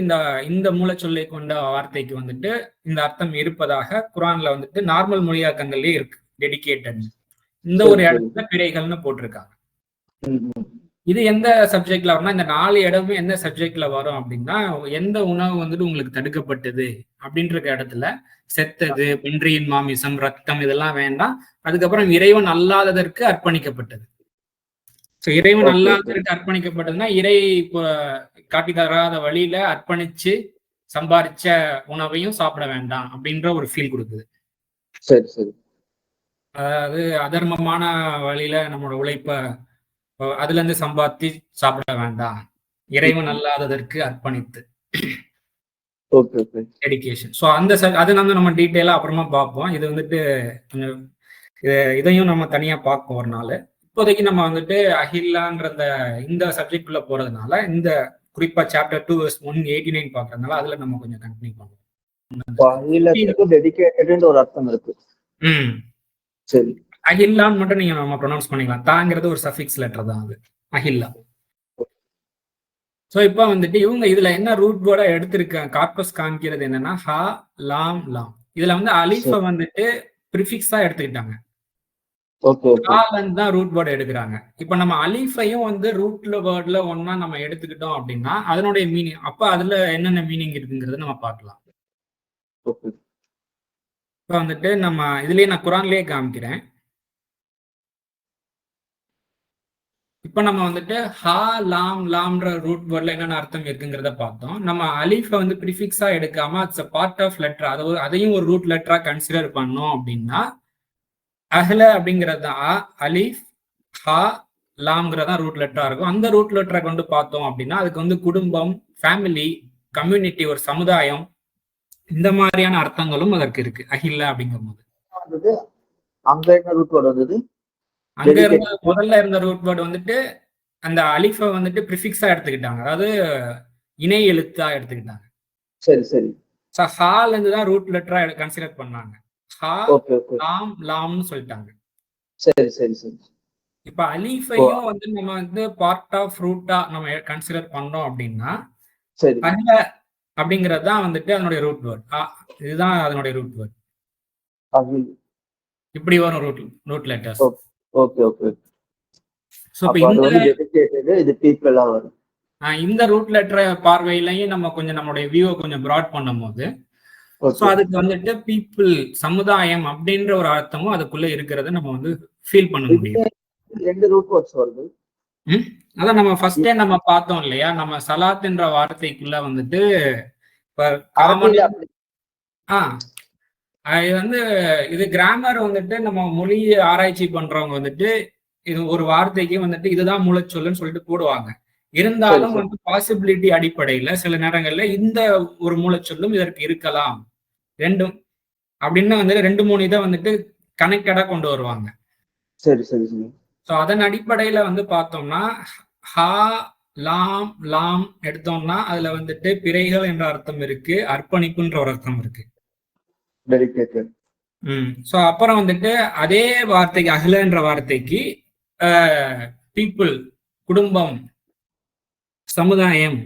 இந்த மூலச்சொல்லை கொண்ட வார்த்தைக்கு வந்துட்டு இந்த அர்த்தம் இருப்பதாக குரான்ல வந்துட்டு நார்மல் மொழியாக்கங்கள்லயே இருக்கு. டெடிகேட்டட் இந்த ஒரு இடத்துல பிறைகள்னு போட்டிருக்காங்க. இது எந்த சப்ஜெக்ட்ல வரும்னா இந்த 4 இடமும் எந்த சப்ஜெக்ட்ல வரும் அப்படின்னா எந்த உணவு வந்துட்டு உங்களுக்கு தடுக்கப்பட்டது அப்படின்ற இடத்துல செத்தது, பின்றியின் மாமிசம், ரத்தம் இதெல்லாம் வேண்டாம். அதுக்கப்புறம் இறைவன் அல்லாததற்கு அர்ப்பணிக்கப்பட்டது. சோ இறைவன் ஓகே ஓகே அல்லாததற்கு அர்ப்பணிக்கப்பட்டதுன்னா இறை இப்போ காட்டி தராத வழியில அர்ப்பணிச்சு சம்பாரிச்ச உணவையும் சாப்பிட வேண்டாம் அப்படின்ற ஒரு ஃபீல் கொடுக்குது. சரி சரி அதாவது அதர்மமான வழியில நம்மளோட உழைப்ப அதுல இருந்து சம்பாத்தி சாப்பிட வேண்டாம், இறைவன் அல்லாததற்கு அர்ப்பணித்து ஓகே ஓகே டெடிகேஷன். ஸோ அந்த அது நம்ம டீட்டெயிலா அப்புறமா பார்ப்போம். இது வந்துட்டு கொஞ்சம் இதையும் நம்ம தனியா பார்ப்போம் ஒரு நாள். இப்போதைக்கு நம்ம வந்துட்டு அஹில்லான்ற இந்த சப்ஜெக்ட் குள்ள போறதுனால இந்த குறிப்பா சாப்டர் 2 verse 189 பார்க்கறதுனால அதுல நம்ம கொஞ்சம் கண்டினியூ பண்ணுவோம். அஹில்லத்துக்கு டெடிகேட்டட்ன்ற ஒரு அர்த்தம் இருக்கு. சரி, அஹில்லான்னு மட்டும் நீங்க நம்ம ப்ரொனவுன்ஸ் பண்ணிக்கலாம். தாங்கிறது ஒரு சஃபிக்ஸ் லெட்டர் தான் அது, அஹில்லா. ஸோ இப்போ வந்துட்டு இவங்க இதுல என்ன ரூட் வேர்டா எடுத்திருக்காங்க, கார்பஸ் காமிக்கிறது என்னன்னா ஹா லாம் லாம். இதுல வந்து அலிஃப வந்துட்டு ப்ரிஃபிக்ஸா எடுத்துக்கிட்டாங்க. ஓகே ஓகே ஹாலந்து தான் ரூட் வேர்டு எடுக்கிறாங்க. இப்போ நம்ம அலிஃபையும் வந்து ரூட்ல வேர்ட்ல ஒன்னா நம்ம எடுத்துக்கிட்டோம் அப்படின்னா அதனுடைய மீனிங் அப்ப அதுல என்னென்ன மீனிங் இருக்குங்கிறத நம்ம பார்க்கலாம். ஓகே இப்போ வந்துட்டு நம்ம இதுலயே நான் குரான்லயே காமிக்கிறேன். இப்ப நம்ம வந்துட்டு ஹா லாம் லாம்ன்ற ரூட் வேர்ட்ல என்னென்ன அர்த்தம் இருக்குங்கிறத பார்த்தோம். நம்ம அலிஃப வந்து ப்ரிஃபிக்ஸா எடுக்காம இட்ஸ் பார்ட் ஆஃப் லெட்டர், அதையும் ஒரு ரூட் லெட்டரா கன்சிடர் பண்ணோம் அப்படின்னா அஹ்ல அப்படிங்கிறது தான் அலிஃப் ஹா லாம்ங்கிறதா ரூட் லெட்டரா இருக்கும். அந்த ரூட் லெட்டரை கொண்டு பார்த்தோம் அப்படின்னா அதுக்கு வந்து குடும்பம், ஃபேமிலி, கம்யூனிட்டி, ஒரு சமுதாயம், இந்த மாதிரியான அர்த்தங்களும் அதற்கு இருக்கு அஹில்லா அப்படிங்கும் போது. அங்க என்ன ரூட் வேர்டு வந்தது? அங்க இருந்த முதல்ல இருந்த ரூட் வேர்டு வந்துட்டு அந்த அலிஃப வந்துட்டு ப்ரிஃபிக்ஸா எடுத்துக்கிட்டாங்க, அதாவது இணை எழுத்தா எடுத்துக்கிட்டாங்க. சரி சரி ஹால இருந்து தான் ரூட் லெட்டரா கன்சிடர் பண்ணாங்க. ஹா லாம் லாம்னு சொல்லிட்டாங்க. சரி சரி சரி இப்ப அலிஃபையும் வந்து நம்ம வந்து பார்ட் ஆஃப் ரூட்டா நம்ம கன்சிடர் பண்ணோம் அப்படின்னா சரி அஹ்ல அப்படிங்கிறது தான் வந்துட்டு அதனுடைய ரூட் வேர்ட். இதுதான் அதனுடைய ரூட் வேர்ட். இப்படி வரும் root letters. Okay okay so அப்ப அது வந்து டெடிகேட்டட், இது பீப்பிளா வரும். இந்த ரூட் லெட்டர் பார்வையிலையும் நம்ம கொஞ்சம் நம்மளுடைய வியூவை கொஞ்சம் பிராட் பண்ணும்போது சோ அதுக்கு வந்துட்டு பீப்புள், சமுதாயம் அப்படின்ற ஒரு அர்த்தமும் அதுக்குள்ள இருக்கிறத நம்ம வந்து ஃபீல் பண்ண முடியும். ரெண்டு ரூட் வேர்ட்ஸ் வருது. அதான் நம்ம ஃபர்ஸ்டே நம்ம பார்த்தோம் இல்லையா, நம்ம சலாத்ன்ற வார்த்தைக்குள்ள வந்துட்டு இது வந்து இது கிராமர் வந்துட்டு நம்ம மொழி ஆராய்ச்சி பண்றவங்க வந்துட்டு இது ஒரு வார்த்தைக்கு வந்துட்டு இதுதான் மூலச்சொல்லுன்னு சொல்லிட்டு போடுவாங்க. இருந்தாலும் வந்து பாசிபிலிட்டி அடிப்படையில சில நேரங்கள்ல இந்த ஒரு மூலச்சொல்லும் இதற்கு இருக்கலாம், ரெண்டும் அப்படின்னு வந்து 2-3 இதை வந்துட்டு கனெக்டடா கொண்டு வருவாங்க. சரி சரி சரி ஸோ அதன் அடிப்படையில வந்து பார்த்தோம்னா ஹா லாம் லாம் எடுத்தோம்னா அதுல வந்துட்டு பிறைகள் என்ற அர்த்தம் இருக்கு, அர்ப்பணிப்புன்ற ஒரு அர்த்தம் இருக்கு. ஸோ அப்புறம் வந்துட்டு அதே வார்த்தைக்கு அஹ்ல என்ற வார்த்தைக்கு பீப்புள், குடும்பம், சமுதாயம்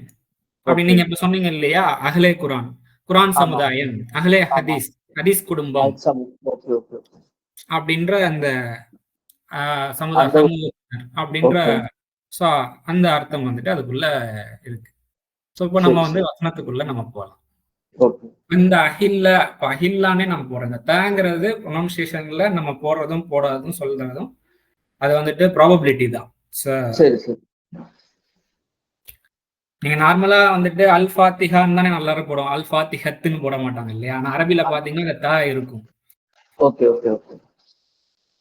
அப்படின்னு நீங்க இப்ப சொன்னீங்க இல்லையா, அஹ்லே குரான், குரான் சமுதாயம், அஹ்லே ஹதீஸ், ஹதீஸ் குடும்பம் அப்படின்ற அந்த சமுதாயம் அப்படின்ற அந்த அர்த்தம் வந்துட்டு அதுக்குள்ள இருக்கு. ஸோ இப்போ நம்ம வந்து வசனத்துக்குள்ள நம்ம போகலாம். இந்த அஹில்லானே நம்ம போறோம். இந்த தங்கிறது ப்ரொனன்சியேஷன்ல நம்ம போடுறதும் போடாததும் சொல்றதும் அது வந்துட்டு ப்ராபபிலிட்டி தான். நீங்க நார்மலா வந்துட்டு அல் ஃபாத்திஹான்னு தானே நல்லா போடுவோம், அல் ஃபாத்திஹத்துன்னு போட மாட்டாங்க இல்லையா. ஆனா அரபில பாத்தீங்கன்னா இந்த தா இருக்கும். ஓகே ஓகே ஓகே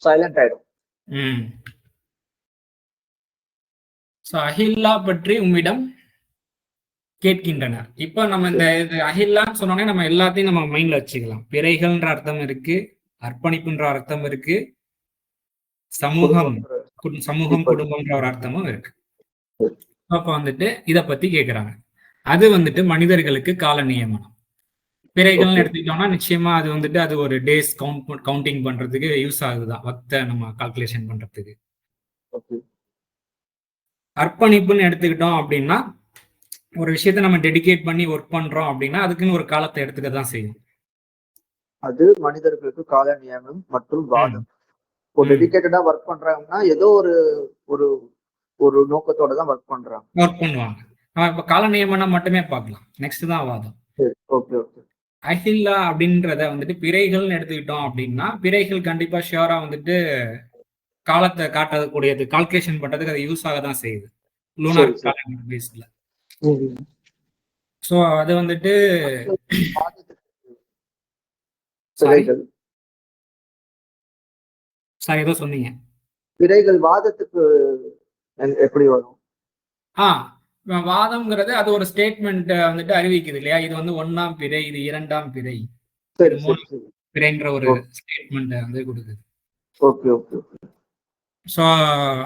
சைலண்ட் ஆயிடும். அஹில்லா பற்றி உம்மிடம் கேட்கின்றனர். இப்ப நம்ம இந்த அஹில்லான்னு சொன்னோன்னே நம்ம எல்லாத்தையும் நம்ம மைண்ட்ல வச்சுக்கலாம். பிறைகள்ன்ற அர்த்தம் இருக்கு, அர்ப்பணிப்புன்ற அர்த்தம் இருக்கு, சமூகம் குடும்பம்ன்ற ஒரு அர்த்தமும் இருக்கு. அப்ப வந்துட்டு இத பத்தி கேக்குறாங்க. அது வந்துட்டு மனிதர்களுக்கு கால நியமனம். பிறைகள்னு எடுத்துக்கிட்டோம்னா நிச்சயமா அது வந்துட்டு அது ஒரு டேஸ் கவுண்டிங் பண்றதுக்கு யூஸ் ஆகுதுதான், வக்த நம்ம கால்குலேஷன் பண்றதுக்கு. அர்ப்பணிப்புன்னு எடுத்துக்கிட்டோம் அப்படின்னா ஒரு விஷயத்தை நம்ம டெடிகேட் பண்ணி ஒர்க் பண்றோம் அப்படின்னா அதுக்குன்னு ஒரு காலத்தை எடுத்துக்க தான் செய்யும். அது மனிதர்களுக்கு கால நியமனம் மற்றும் வாதம். டெடிகேட்டடா ஒர்க் பண்றாங்கன்னா ஏதோ ஒரு ஒரு ஒரு நோக்கத்தோட தான் ஒர்க் பண்ணுவாங்க. நம்ம இப்ப கால நியமனம் மட்டுமே பார்க்கலாம், நெக்ஸ்ட் தான் வாதம். ஓகே ஓகே அஹில்லா அப்படின்றத வந்துட்டு பிறைகள்னு எடுத்துக்கிட்டோம் அப்படின்னா பிறைகள் கண்டிப்பா ஷியோரா வந்துட்டு காலத்தை காட்டக்கூடியது, கால்குலேஷன் பண்றதுக்கு அது யூஸ் ஆக தான் செய்யுது லூனார் கேலண்டர் பேஸ்ல. ஸோ அது வந்துட்டு சார் ஏதோ சொன்னீங்க. பிறைகள் வாதத்துக்கு எப்படி வரும்? வாதம்ங்கிறது அது ஒரு ஸ்டேட்மெண்ட் வந்துட்டு அறிவிக்குது இல்லையா, இது வந்து 1ஆம் பிறை, இது 2ஆம் பிறை, சரி, 3ஆம் பிறைன்ற ஒரு ஸ்டேட்மெண்ட் வந்து கொடுக்குது. Okay okay. ஸோ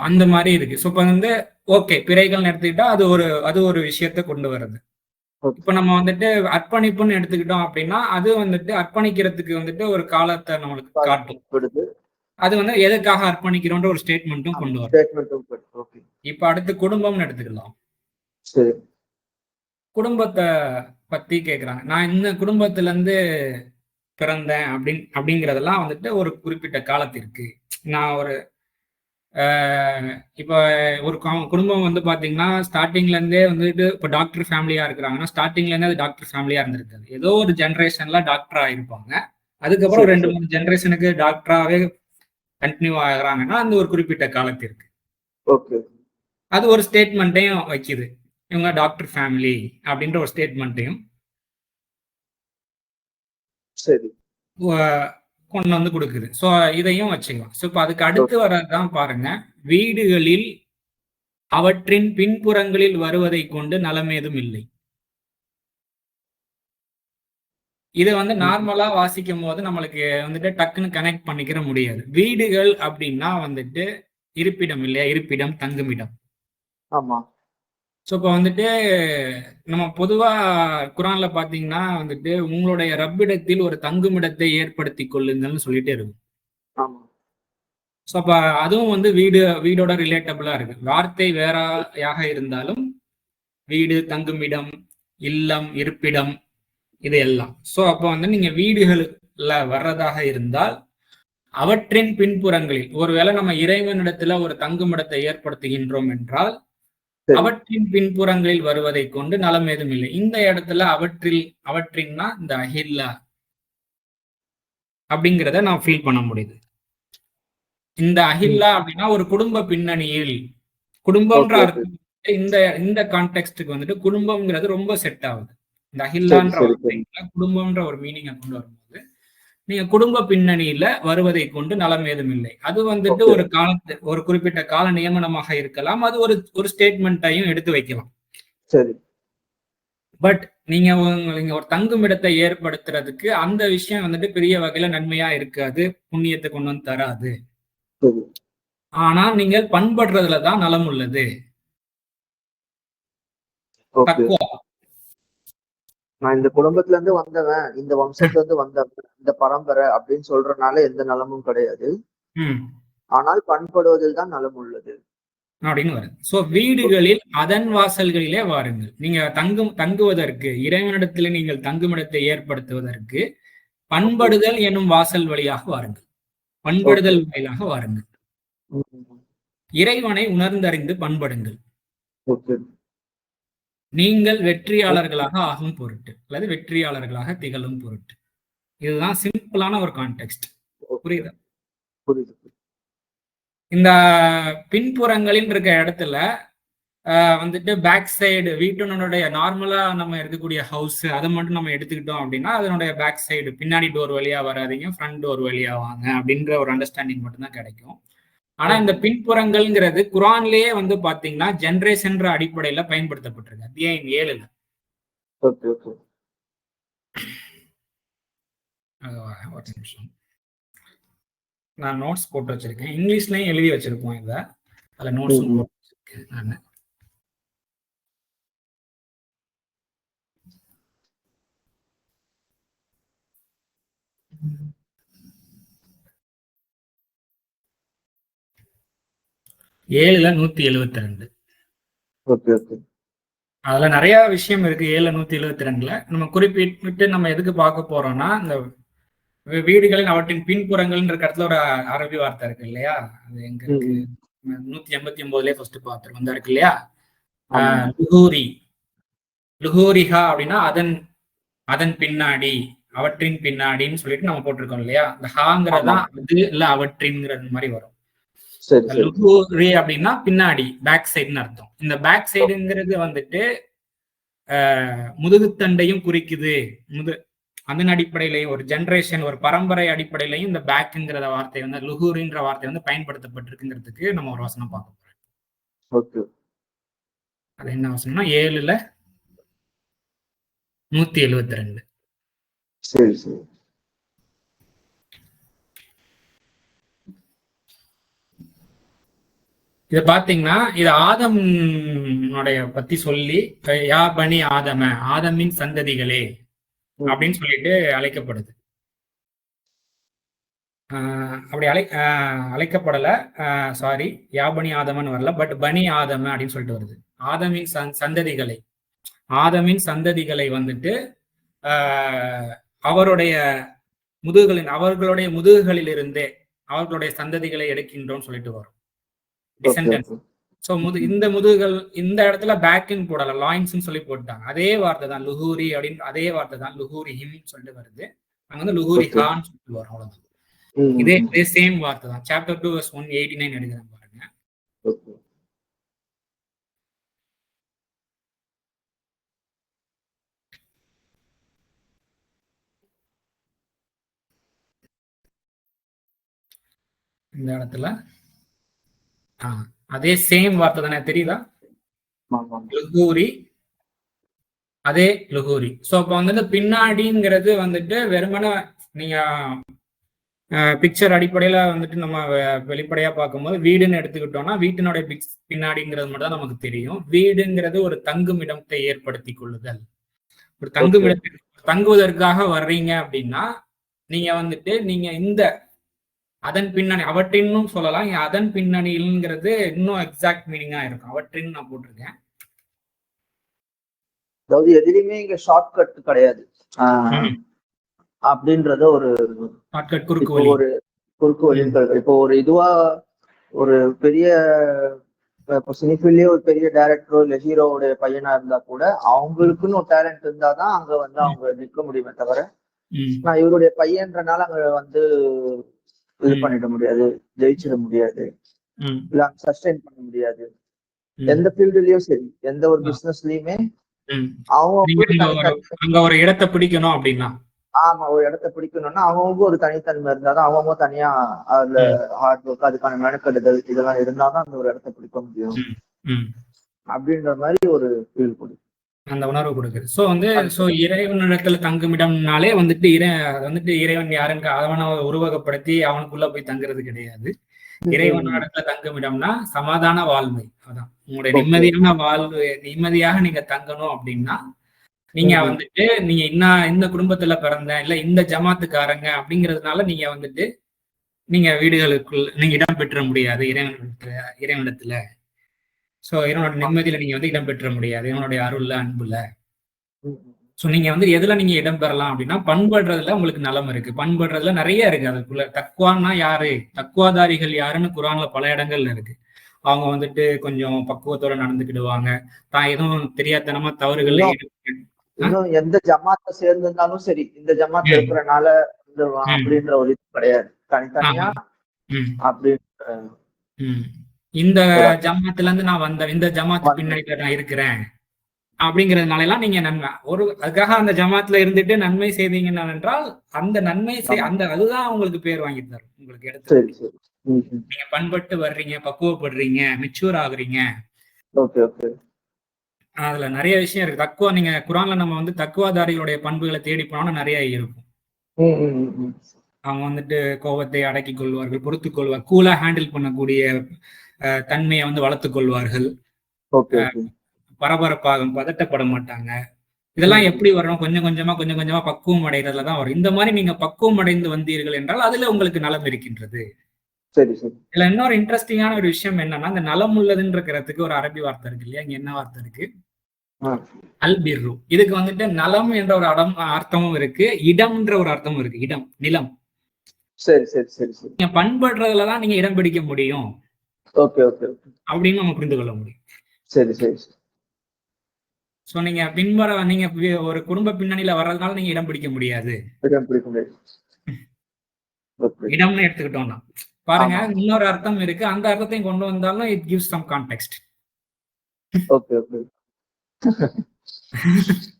அந்த மாதிரி இருக்கு. ஸோ இப்போ வந்து ஓகே பிறைகள்னு எடுத்துக்கிட்டா அது ஒரு விஷயத்த கொண்டு வருது. இப்போ நம்ம வந்துட்டு அர்ப்பணிப்புன்னு எடுத்துக்கிட்டோம் அப்படின்னா அது வந்துட்டு அர்ப்பணிக்கிறதுக்கு வந்துட்டு ஒரு காலத்தை நம்மளுக்கு காட்டும். அது வந்து எதுக்காக அர்ப்பணிக்கிறோன்ற ஒரு ஸ்டேட்மெண்ட்டும் கொண்டு வரும். இப்ப அடுத்து குடும்பம்னு எடுத்துக்கலாம். குடும்பத்தை பத்தி கேக்குறாங்க. நான் இந்த குடும்பத்துல இருந்து பிறந்தேன் அப்படிங்கறதெல்லாம் வந்துட்டு ஒரு குறிப்பிட்ட காலத்திற்கு. நான் ஒரு இப்ப ஒரு குடும்பம் வந்து பாத்தீங்கன்னா ஸ்டார்டிங்ல இருந்தே வந்துட்டு இப்ப டாக்டர் ஃபேமிலியா இருக்கிறாங்கன்னா ஸ்டார்டிங்ல இருந்தே அது டாக்டர் ஃபேமிலியா இருந்திருக்காது. ஏதோ ஒரு ஜெனரேஷன்ல டாக்டரா இருப்பாங்க. அதுக்கப்புறம் 2-3 ஜெனரேஷனுக்கு டாக்டராவே கண்டினியூ ஆகுறாங்கன்னா அந்த ஒரு குறிப்பிட்ட காலத்திற்கு. அது ஒரு ஸ்டேட்மெண்ட்டையும் வைக்குது, இவங்க டாக்டர் ஃபேமிலி அப்படின்ற ஒரு ஸ்டேட்மெண்ட்டையும் சரி கொண்டு வந்து கொடுக்குது. ஸோ இதையும் வச்சுக்கலாம். ஸோ இப்போ அதுக்கு அடுத்து வரதான் பாருங்க, வீடுகளில் அவற்றின் பின்புறங்களில் வருவதை கொண்டு நலமேதும் இல்லை. இது வந்து நார்மலா வாசிக்கும் போது நம்மளுக்கு வந்துட்டு டக்குன்னு கனெக்ட் பண்ணிக்கிற முடியாது. வீடுகள் அப்படின்னா வந்துட்டு இருப்பிடம் இல்லையா, இருப்பிடம், தங்குமிடம். ஆமா. ஸோ இப்போ வந்துட்டு நம்ம பொதுவா குரான்ல பாத்தீங்கன்னா வந்துட்டு உங்களுடைய ரப்பிடத்தில் ஒரு தங்குமிடத்தை ஏற்படுத்தி கொள்ளுங்கள்னு சொல்லிட்டே இருக்கும். ஸோ அப்ப அதுவும் வந்து வீடோட ரிலேட்டபிளா இருக்கு. வார்த்தை வேறையாக இருந்தாலும் வீடு, தங்குமிடம், இல்லம், இருப்பிடம் இது எல்லாம். ஸோ அப்போ வந்து நீங்க வீடுகள்ல வர்றதாக இருந்தால் அவற்றின் பின்புறங்களில் ஒருவேளை நம்ம இறைவனிடத்துல ஒரு தங்குமிடத்தை ஏற்படுத்துகின்றோம் என்றால் அவற்றின் பின்புறங்களில் வருவதை கொண்டு நலம் ஏதும் இல்லை. இந்த இடத்துல அவற்றின்னா இந்த அஹில்லா அப்படிங்கிறத நான் ஃபீல் பண்ண முடியுது. இந்த அஹில்லா அப்படின்னா ஒரு குடும்ப பின்னணியில், குடும்பம்ன்ற அர்த்தம் இந்த கான்டெக்ஸ்டுக்கு வந்துட்டு குடும்பம்ங்கிறது ரொம்ப செட் ஆகுது. இந்த அஹில்லான்ற குடும்பம்ன்ற ஒரு மீனிங்கை கொண்டு வரும்போது நீங்க குடும்ப பின்னணியில வருவதை கொண்டு நலம் ஏதும் இல்லை. அது வந்துட்டு ஒரு குறிப்பிட்ட கால நியமனமாக இருக்கலாம். அது ஒரு ஸ்டேட்மெண்ட்டையும் எடுத்து வைக்கலாம். சரி. பட் நீங்க ஒரு தங்குமிடத்தை ஏற்படுத்துறதுக்கு அந்த விஷயம் வந்துட்டு பெரிய வகையில நன்மையா இருக்காது, புண்ணியத்தை கொண்டு வந்து தராது. ஆனா நீங்கள் பண்படுறதுலதான் நலம் உள்ளது. நான் இந்த குடும்பத்துல இருந்து வந்தவன், இந்த வம்சத்துல இருந்து வந்தவன், இந்த பரம்பரை அப்படின்னு சொல்றதுனால எந்த நலமும் கிடையாது. ஆனால் பண்படுவதில் தான் நலம் உள்ளது அப்படின்னு வருது. சோ வீடுகளில் அதன் வாசல்களிலே வாருங்கள். நீங்க தங்குவதற்கு இறைவனிடத்திலே நீங்கள் தங்குமிடத்தை ஏற்படுத்துவதற்கு பண்படுதல் எனும் வாசல் வழியாக வாருங்கள். பண்படுதல் வழியாக வாருங்கள். இறைவனை உணர்ந்தறிந்து பண்படுங்கள். நீங்கள் வெற்றியாளர்களாக ஆகும் பொருட்டு அல்லது வெற்றியாளர்களாக திகழும் பொருட்டு. இதுதான் சிம்பிளான ஒரு கான்டெக்ஸ்ட். புரியுதா? இந்த பின்புறங்களில் இருக்க இடத்துல வந்துட்டு பேக் சைடு வீட்டினுடைய நார்மலா நம்ம இருக்கக்கூடிய ஹவுஸ் அதை மட்டும் நம்ம எடுத்துக்கிட்டோம் அப்படின்னா அதனுடைய பேக் சைடு பின்னாடி டோர் வழியா வராதிங்க, ஃப்ரண்ட் டோர் வழியா வாங்க அப்படின்ற ஒரு அண்டர்ஸ்டாண்டிங் மட்டும்தான் கிடைக்கும். ஆனா இந்த பின்புறங்கள்ங்கிறது குரான்லயே வந்து பாத்தீங்கன்னா ஜெனரேஷன்ற அடிப்படையில பயன்படுத்தப்பட்டிருக்கு. அத்தியாயம் 7ல. ஒரு நிமிஷம், நான் நோட்ஸ் போட்டு வச்சிருக்கேன். இங்கிலீஷ்லயும் எழுதி வச்சிருப்போம் இத. அதுல நோட்ஸும் போட்டு வச்சிருக்கேன் நான். ஏழுல 172. அதுல நிறைய விஷயம் இருக்கு. 7/172ல நம்ம குறிப்பிட்டு நம்ம எதுக்கு பார்க்க போறோம்னா இந்த வீடுகளின் அவற்றின் பின்புறங்கள்ன்ற இடத்துல ஒரு அரபி வார்த்தை இருக்கு இல்லையா, அது எங்க இருக்கு? 189லயே ஃபர்ஸ்ட் பார்த்துருக்கோம். வந்தா இருக்கு இல்லையா, லுஹூரிஹா அப்படின்னா அதன் பின்னாடி, அவற்றின் பின்னாடின்னு சொல்லிட்டு நம்ம போட்டிருக்கோம் இல்லையா. இந்த ஹாங்கிறதா அது இல்ல அவற்றின்ங்கிறது மாதிரி வரும். சரி சரி லுகூரி அப்படின்னா பின்னாடி, பேக் சைடுன்னு அர்த்தம். இந்த பேக் சைடுங்கிறது வந்துட்டு முதுகுத்தண்டையும் குறிக்குது. அதன் அடிப்படையிலையும் ஒரு ஜெனரேஷன், ஒரு பரம்பரை அடிப்படையிலையும் இந்த பேக்குங்கிற வார்த்தை வந்து லுகூரின்ற வார்த்தை வந்து பயன்படுத்தப்பட்டிருக்குங்கிறதுக்கு நம்ம ஒரு வசனம் பார்க்க போறோம். ஓகே. அது என்ன வசனம்னா 7:172. சரி சரி. இத பாத்தீங்கன்னா இது ஆதம்னுடைய பத்தி சொல்லி யா பனி ஆதம, ஆதமின் சந்ததிகளே அப்படின்னு சொல்லிட்டு அழைக்கப்படுது. அப்படி அழைக்கப்படல, சாரி, யாபனி ஆதமன்னு வரல, பட் பனி ஆதம அப்படின்னு சொல்லிட்டு வருது. ஆதமின் சந்ததிகளை, ஆதமின் சந்ததிகளை வந்துட்டு அவருடைய அவர்களுடைய முதுகுகளில் இருந்தே அவர்களுடைய சந்ததிகளை எடுக்கின்றோம் சொல்லிட்டு வரும். டிசெண்டன்ஸ். சோ இந்த முதுகுகள் இந்த இடத்துல பேக்னு போடல, லாயின்ஸ் சொல்லி போட்டாங்க. அதே வார்த்தை தான் லுகூரி அப்படின்னு, அதே வார்த்தை தான் லுகூரி ஹிம் சொல்லிட்டு வருது. அங்க வந்து லுகூரி ஹான்னு சொல்லிட்டு வரும். அவ்வளவுதான். இதே சேம் வார்த்தை தான். சாப்டர் 2 verse 189 எடுக்கிறேன் பாருங்க. இந்த இடத்துல அதே சேம் வார்த்தை தானே, தெரியுதா? லுகூரி, அதே லுகூரி. சோ அப்ப வந்துட்டு பின்னாடிங்கிறது வந்துட்டு வெறுமன நீங்க பிக்சர் அடிப்படையில வந்துட்டு நம்ம வெளிப்படையா பார்க்கும்போது வீடுன்னு எடுத்துக்கிட்டோம்னா வீட்டினுடைய பின்னாடிங்கிறது மட்டும் தான் நமக்கு தெரியும். வீடுங்கிறது ஒரு தங்குமிடத்தை ஏற்படுத்தி கொள்ளுதல். ஒரு தங்குமிடத்திற்கு தங்குவதற்காக வர்றீங்க அப்படின்னா நீங்க வந்துட்டு நீங்க இந்த அதன் பின்னணி, அவற்றின்னும் சொல்லலாம். அதன் பின்னணிங்கிறது இன்னும் எக்ஸாக்ட் மீனிங்கா இருக்கும். அவற்றின்னு நான் போட்டிருக்கேன். அதாவது எதுலையுமே இங்க ஷார்ட் கட் கிடையாது அப்படின்றத ஒரு குறுக்கு வழி, ஒரு குறுக்கு வழிகள். இப்போ ஒரு இதுவா ஒரு பெரிய சினிஃபீல்ட்லயே ஒரு பெரிய டைரக்டரோ இல்ல ஹீரோவோட பையனா இருந்தா கூட அவங்களுக்குன்னு ஒரு டேலண்ட் இருந்தாதான் அங்க வந்து அவங்க நிற்க முடியுமே தவிர, நான் இவருடைய பையன்றனால அங்க வந்து இது பண்ணிட முடியாது, ஜெயிச்சிட முடியாது, இல்ல சஸ்டெயின் பண்ண முடியாது. எந்த ஃபீல்டுலயும் சரி, எந்த ஒரு பிசினஸ்லயுமே அவங்க ஒரு இடத்தை பிடிக்கணும் அப்படின்னா, ஆமா, ஒரு இடத்த பிடிக்கணும்னா அவங்களுக்கு ஒரு தனித்தன்மை இருந்தாதான், அவங்க தனியா அதுல ஹார்ட் ஒர்க், அதுக்கான மெனக்கெடுதல் இதெல்லாம் இருந்தாதான் அந்த ஒரு இடத்த பிடிக்க முடியும் அப்படின்ற மாதிரி ஒரு ஃபீல் கொடுக்கும், அந்த உணர்வு கொடுக்குது. சோ வந்து இறைவனிடத்துல தங்குமிடம்னாலே வந்துட்டு இறைவன் யாருங்க அவனை உருவகப்படுத்தி அவனுக்குள்ள போய் தங்குறது கிடையாது. இறைவனிடத்துல தங்குமிடம்னா சமாதான வாழ்வை. அதான் உங்களுடைய நிம்மதியான வாழ்வு, நிம்மதியாக நீங்க தங்கணும் அப்படின்னா நீங்க வந்துட்டு நீங்க இந்த குடும்பத்துல பிறந்த இல்ல இந்த ஜமாத்துக்காரங்க அப்படிங்கிறதுனால நீங்க வந்துட்டு நீங்க வீடுகளுக்குள் நீங்க இடம் பெற்ற முடியாது இறைவனிடத்துல. சோ இறைவனோட நிம்மதியில நீங்க வந்து இடம் பெற்ற முடியாது, இவனுடைய அருள்ல அன்புல. சோ நீங்க வந்து எதுல நீங்க இடம் பெறலாம் அப்படின்னா பண்படுறதுல உங்களுக்கு நலம் இருக்கு. பண்படுறதுல நிறைய இருக்கு. அதுக்குள்ள தக்குவான்னா யாரு, தக்குவாதாரிகள் யாருன்னு குரான்ல பல இடங்கள்ல இருக்கு. அவங்க வந்துட்டு கொஞ்சம் பக்குவத்தோட நடந்துக்கிடுவாங்க, தான் எதுவும் தெரியாதனமா தவறுகள்ல இன்னும் எந்த ஜமாத்தை சேர்ந்திருந்தாலும் சரி, இந்த ஜமாத் இருக்கிறனால அப்படின்ற ஒரு இது கிடையாது, தனித்தனியா அப்படின்ற இந்த ஜமாத்துல இருந்து நான் வந்தேன், இந்த ஜமாத்து பின்னாடி நான் இருக்கிறேன் அப்படிங்கிறதுனால எல்லாம் நீங்க நன்மை அதுக்காக அந்த ஜமாத்துல இருந்துட்டு நன்மை செய்தீங்கன்னா என்றால் அந்த நன்மை அதுதான் உங்களுக்கு பேர் வாங்கி தரும். உங்களுக்கு எடுத்து நீங்க பண்பட்டு வர்றீங்க, பக்குவப்படுறீங்க, மெச்சூர் ஆகுறீங்க. அதுல நிறைய விஷயம் இருக்கு. தக்குவா, நீங்க குரான்ல நம்ம வந்து தக்குவாதாரிகளுடைய பண்புகளை தேடி போனோம்னா நிறைய இருக்கும். அவங்க வந்துட்டு கோபத்தை அடக்கிக் கொள்வார்கள், பொறுத்துக் கொள்வார், கூலா ஹேண்டில் பண்ணக்கூடிய தன்மையை வந்து வளர்த்துக் கொள்வார்கள், பரபரப்பாக பதட்டப்பட மாட்டாங்க. இதெல்லாம் எப்படி வரணும்? கொஞ்சம் கொஞ்சமா பக்குவம் அடைகிறதுலதான் வரும். இந்த மாதிரி நீங்க பக்குவம் அடைந்து வந்தீர்கள் என்றால் அதுல உங்களுக்கு நலம் இருக்கின்றது. இதுல இன்னொரு இன்ட்ரெஸ்டிங்கான ஒரு விஷயம் என்னன்னா, இந்த நலம் உள்ளதுன்றதுக்கு ஒரு அரபி வார்த்தை இருக்கு இல்லையா? இங்க என்ன வார்த்தை இருக்கு? அல்பிர்ரு. இதுக்கு வந்துட்டு நலம் என்ற ஒரு அர்த்தமும் இருக்கு, இடம்ன்ற ஒரு அர்த்தமும் இருக்கு. இடம், நிலம். நீங்க பண்படுறதுலதான் நீங்க இடம் பிடிக்க முடியும் அப்படின்னு நம்ம புரிந்து கொள்ள முடியும். சோ நீங்க நீங்க ஒரு குடும்ப பின்னணியில வர்றதுனால நீங்க இடம் பிடிக்க முடியாது. இடம்னு எடுத்துக்கிட்டோம்னா பாருங்க, ஆமா. இன்னொரு அர்த்தம் இருக்கு. அந்த அர்த்தத்தையும் கொண்டு வந்தாலும் it gives some context. Okay, okay.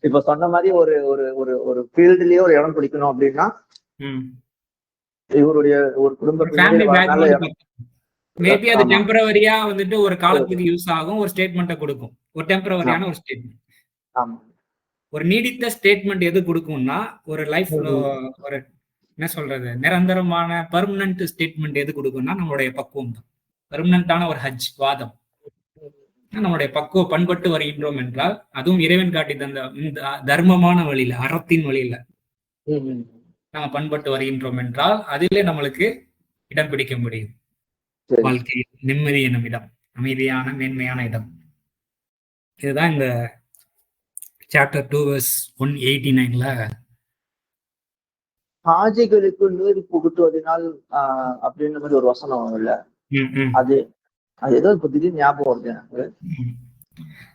இப்ப சொன்ன மாதிரி ஒரு ஒரு ஒரு ஒரு ஃபீல்டுலயே ஒரு இடம் பிடிக்கணும் அப்படின்னா ம். இவருடைய ஒரு குடும்ப ஒரு ஃபேமிலி பின்னணியில வரனால பேக்ரவுண்ட் இடம். மேபி அது ஆமா. டெம்பரவரியா வந்துட்டு ஒரு காலத்துக்கு யூஸ் ஆகும். ஒரு ஸ்டேட்மெண்ட்ட குடுக்கும். ஒரு டெம்பரவரியான ஒரு ஸ்டேட்மெண்ட். ஆமா. ஒரு நீடித்த ஸ்டேட்மெண்ட் எது குடுக்கும்னா, ஒரு லைஃப்ல ஒரு என்ன சொல்றது? நிரந்தரமான பெர்மனன்ட் ஸ்டேட்மெண்ட் எது குடுக்கும்னா, நம்மளுடைய பக்குவம் தான். பெர்மனன்ட்டான ஒரு வாதம். நம்முடைய பண்பட்டு வருகின்றோம் என்றால், அதுவும் இறைவன் காட்டி தந்த இந்த தர்மமான வழியில, அறத்தின் வழியில நாம பண்பட்டு வருகின்றோம் என்றால், அதிலே நம்மளுக்கு இடம் பிடிக்க முடியும். சரி. வாழ்க்கையில் நிம்மதி எனும் இடம், அமைதியான மேன்மையான இடம். இதுதான் இந்த சாப்டர் 2 வெர்ஸ் 189ல ஹாஜிகளுக்கு நீர் புகுட்டுவதனால் அப்படின்ற மாதிரி ஒரு வசனம் வரும் இல்ல, அது அது ஏதோ இப்ப திடீர்னு ஞாபகம் வருது எனக்கு.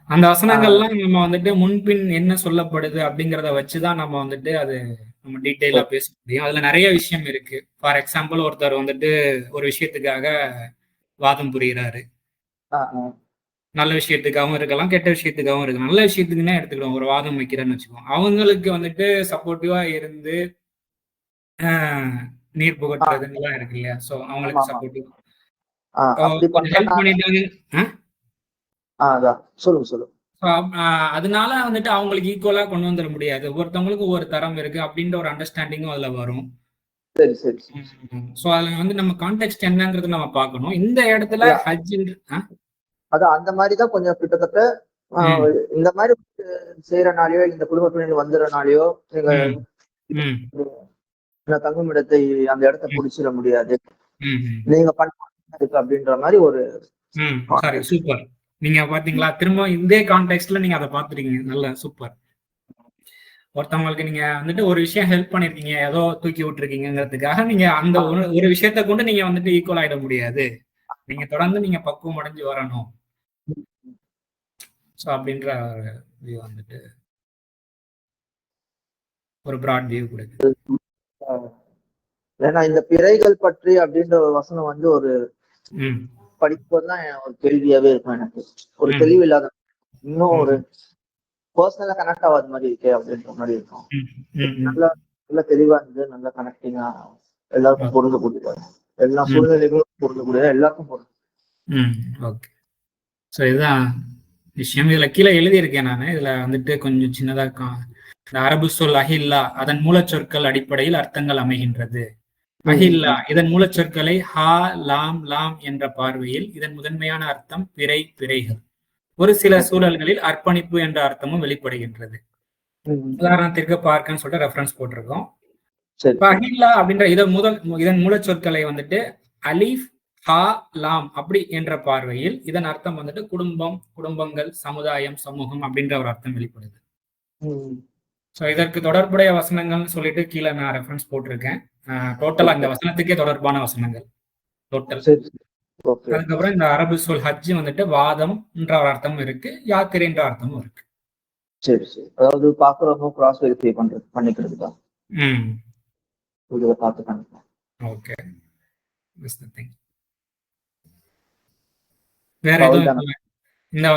அந்த வசனங்கள்லாம் நம்ம வந்துட்டு முன்பின் என்ன சொல்லப்படுது அப்படிங்கிறத வச்சுதான் நம்ம வந்துட்டு அது நம்ம டீட்டெயிலா பேச முடியும். அதுல நிறைய விஷயம் இருக்கு. ஃபார் எக்ஸாம்பிள், ஒருத்தர் வந்துட்டு ஒரு விஷயத்துக்காக வாதம் புரிகிறாரு. நல்ல விஷயத்துக்காகவும் இருக்கலாம், கெட்ட விஷயத்துக்காகவும் இருக்கலாம். நல்ல விஷயத்துக்குன்னே எடுத்துக்கலாம். ஒரு வாதம் வைக்கிறேன்னு வச்சுக்கோங்க. அவங்களுக்கு வந்துட்டு சப்போர்ட்டிவா இருந்து நீர் புகட்டுறதுலாம் இருக்கு இல்லையா? சோ அவங்களுக்கு சப்போர்ட்டிவ் அப்படி கொஞ்சம் ஹெல்ப் பண்றதுனால பண்ணிட்டாங்க. அதான் சொல்லுங்க. அதனால வந்துட்டு அவங்களுக்கு ஈக்குவலா கொண்டு வந்துட முடியாது. ஒவ்வொருத்தவங்களுக்கு ஒவ்வொரு தரம் இருக்கு அப்படின்ற ஒரு அண்டர்ஸ்டாண்டிங்கும் அதுல வரும். சரி, சரி. சோ அதுல வந்து நம்ம கான்டெக்ஸ்ட் என்னங்கிறது நம்ம பார்க்கணும். இந்த இடத்துல ஹஜ் அதான் அந்த மாதிரிதான் கொஞ்சம் கிட்டத்தட்ட இந்த மாதிரி செய்யறனாலயோ, இந்த குடும்ப பின்னணி வந்துடுறனாலயோ நீங்க தங்கும் இடத்தை அந்த இடத்தை புடிச்சிட முடியாது. நீங்க பண்ண அப்படின்ற மாதிரி ஒரு சாரி, சூப்பர். நீங்க பாத்தீங்களா, திரும்ப இதே கான்டெக்ஸ்ட்ல நீங்க அதை பாத்துருக்கீங்க. நல்ல சூப்பர். ஒருத்தவங்களுக்கு நீங்க வந்துட்டு ஒரு விஷயம் ஹெல்ப் பண்ணிருக்கீங்க, ஏதோ தூக்கி விட்டுருக்கீங்கிறதுக்காக நீங்க அந்த ஒரு விஷயத்த கொண்டு நீங்க வந்துட்டு ஈக்குவல் ஆயிட முடியாது. நீங்க தொடர்ந்து நீங்க பக்குவம் அடைஞ்சு வரணும். சோ அப்படின்ற வியூ வந்துட்டு ஒரு பிராட் வியூ கொடுக்குது. ஏன்னா இந்த பிறைகள் பற்றி அப்படின்ற ஒரு வசனம் வந்து ஒரு படிப்பதுதான் ஒரு கேள்வியாவே இருக்கும் எனக்கு. ஒரு தெளிவு இல்லாத, இன்னும் ஒரு பர்சனலா கனெக்ட் ஆகாத மாதிரி இருக்கே அப்படின்ற மாதிரி இருக்கும். நல்லா நல்ல தெளிவா இருந்து நல்ல கனெக்டிங்கா எல்லாருக்கும் பொருந்தக்கூடிய, எல்லா சூழ்நிலைகளும் பொருந்தக்கூடிய, எல்லாருக்கும் பொருந்தும். ஓகே. ஸோ இதுதான் விஷயம். இதுல கீழே எழுதியிருக்கேன் நான். இதுல வந்துட்டு கொஞ்சம் சின்னதா இந்த அரபு சொல் அஹில்லா, அதன் மூலச்சொற்கள் அடிப்படையில் அர்த்தங்கள் அமைகின்றது. அஹில்லா இதன் மூலச்சொற்களை ஹா லாம் லாம் என்ற பார்வையில் இதன் முதன்மையான அர்த்தம் பிறை, பிறைகள். ஒரு சில சூழல்களில் அர்ப்பணிப்பு என்ற அர்த்தமும் வெளிப்படுகின்றது. உதாரணத்திற்கு பார்க்கன்னு சொல்லிட்டு ரெஃபரன்ஸ் போட்டிருக்கோம். அஹில்லா அப்படின்ற இதன் மூலச்சொற்களை வந்துட்டு அலிஃப், ஹா, லாம் அப்படி என்ற பார்வையில் இதன் அர்த்தம் வந்துட்டு குடும்பம், குடும்பங்கள், சமுதாயம், சமூகம் அப்படின்ற ஒரு அர்த்தம் வெளிப்படுது. சோ இதற்கு தொடர்புடைய வசனங்கள்னு சொல்லிட்டு கீழே நான் ரெஃபரன்ஸ் போட்டிருக்கேன். டோட்டலா இந்த வசனத்துக்கே தொடர்பான வசனங்கள் டோட்டல். அதுக்கப்புறம் இந்த அரபு சொல் ஹஜ் வந்துட்டு வாதம் என்ற ஒரு அர்த்தமும் இருக்கு, யாத்திரை என்ற அர்த்தமும் இருக்கு. சரி, சரி. அதாவது பாக்குறவங்க கிராஸ் வெரிஃபை பண்ணிக்கிறது தான். இதை பார்த்து பண்ணிக்கலாம். ஓகே. வேற எதுவும் இந்த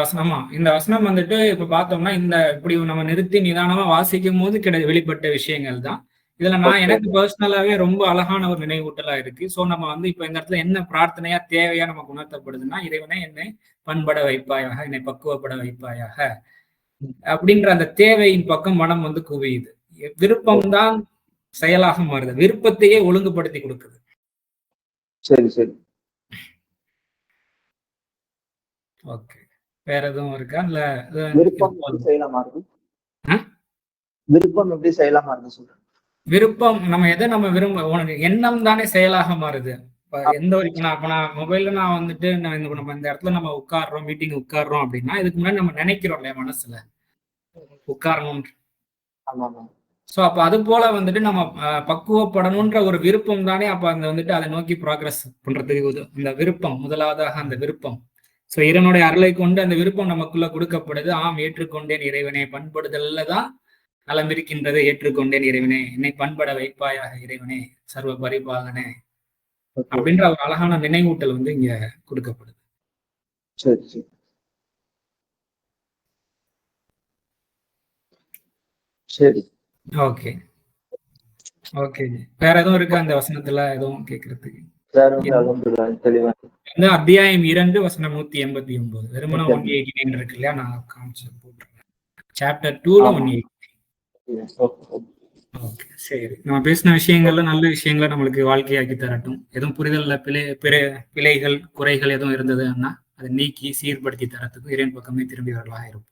வசனம் வந்துட்டு இப்ப பார்த்தோம்னா இந்த இப்படி நம்ம நிறுத்தி நிதானமா வாசிக்கும் போது வெளிப்பட்ட விஷயங்கள் தான். இதுல நான் எனக்கு பர்சனலாவே ரொம்ப அழகான ஒரு நினைவூட்டலா இருக்கு. சோ நம்ம வந்து இப்ப இந்த இடத்துல என்ன பிரார்த்தனையா தேவையா நமக்கு உணர்த்தப்படுதுன்னா, இறைவனே என்னை பண்பட வைப்பாயாக, என்னை பக்குவப்பட வைப்பாயாக அப்படின்ற அந்த தேவையின் பக்கம் மனம் வந்து குவியுது. விருப்பம்தான் செயலாக மாறுது, விருப்பத்தையே ஒழுங்குபடுத்தி கொடுக்குது. சரி, சரி. ஓகே. வேற எதுவும் இருக்கா? இல்ல விருப்பம் எப்படி செய்யலாமா இருக்கு? விருப்பம் எப்படி செய்யலாமா இருக்கு சொல்றேன். விருப்பம் நம்ம எதை நம்ம விரும்ப எண்ணம் தானே செயலாக மாறுது. எந்த ஒரு இப்ப நான் மொபைல்ல நான் வந்துட்டு நம்ம இந்த இடத்துல நம்ம உட்கார்றோம், மீட்டிங் உட்கார்றோம் அப்படின்னா இதுக்கு முன்னாடி நம்ம நினைக்கிறோம் இல்லையா மனசுல உட்காரணும். சோ அப்ப அது போல வந்துட்டு நம்ம பக்குவப்படணும்ன்ற ஒரு விருப்பம் தானே அப்ப அந்த வந்துட்டு அதை நோக்கி ப்ராக்ரஸ் பண்றதுக்கு இந்த விருப்பம் முதலாவதாக அந்த விருப்பம். சோ இறைவனுடைய அருளை கொண்டு அந்த விருப்பம் நமக்குள்ள கொடுக்கப்படுது. ஆம், ஏற்றுக்கொண்டேன் இறைவனை, பண்படுதல்ல தான் நலம் இருக்கின்றது, ஏற்றுக்கொண்டேன் இறைவனே, என்னை பண்பட வைப்பாயாக இறைவனே, சர்வ பரிபாலனே ஓகே. அப்படின்ற ஒரு அழகான நினைவூட்டல் வந்து இங்க கொடுக்கப்படுது. சரி சரி சரி. Okay okay. வேற எதுவும் இருக்கா அந்த வசனத்துல எதுவும் கேட்கறதுக்கு? வேற ஒன்று அல்ஹம்துலில்லாஹ் தெளிவா. வந்து அத்தியாயம் 2 வசனம் 189. வெறுமனே 189 இருக்கு இல்லையா, நான் காமிச்சு போட்டுருக்கேன். சாப்டர் 2ல ஆமா. 189. ஓகே. ஓகே சரி. நம்ம பேசின விஷயங்கள்ல நல்ல விஷயங்களை நம்மளுக்கு வாழ்க்கையாக்கி தரட்டும். எதுவும் புரிதல்ல பிழைகள் குறைகள் எதுவும் இருந்ததுன்னா அதை நீக்கி சீர்படுத்தி தரத்துக்கு இறைவன் பக்கமே திரும்பி வரலாக இருக்கும்.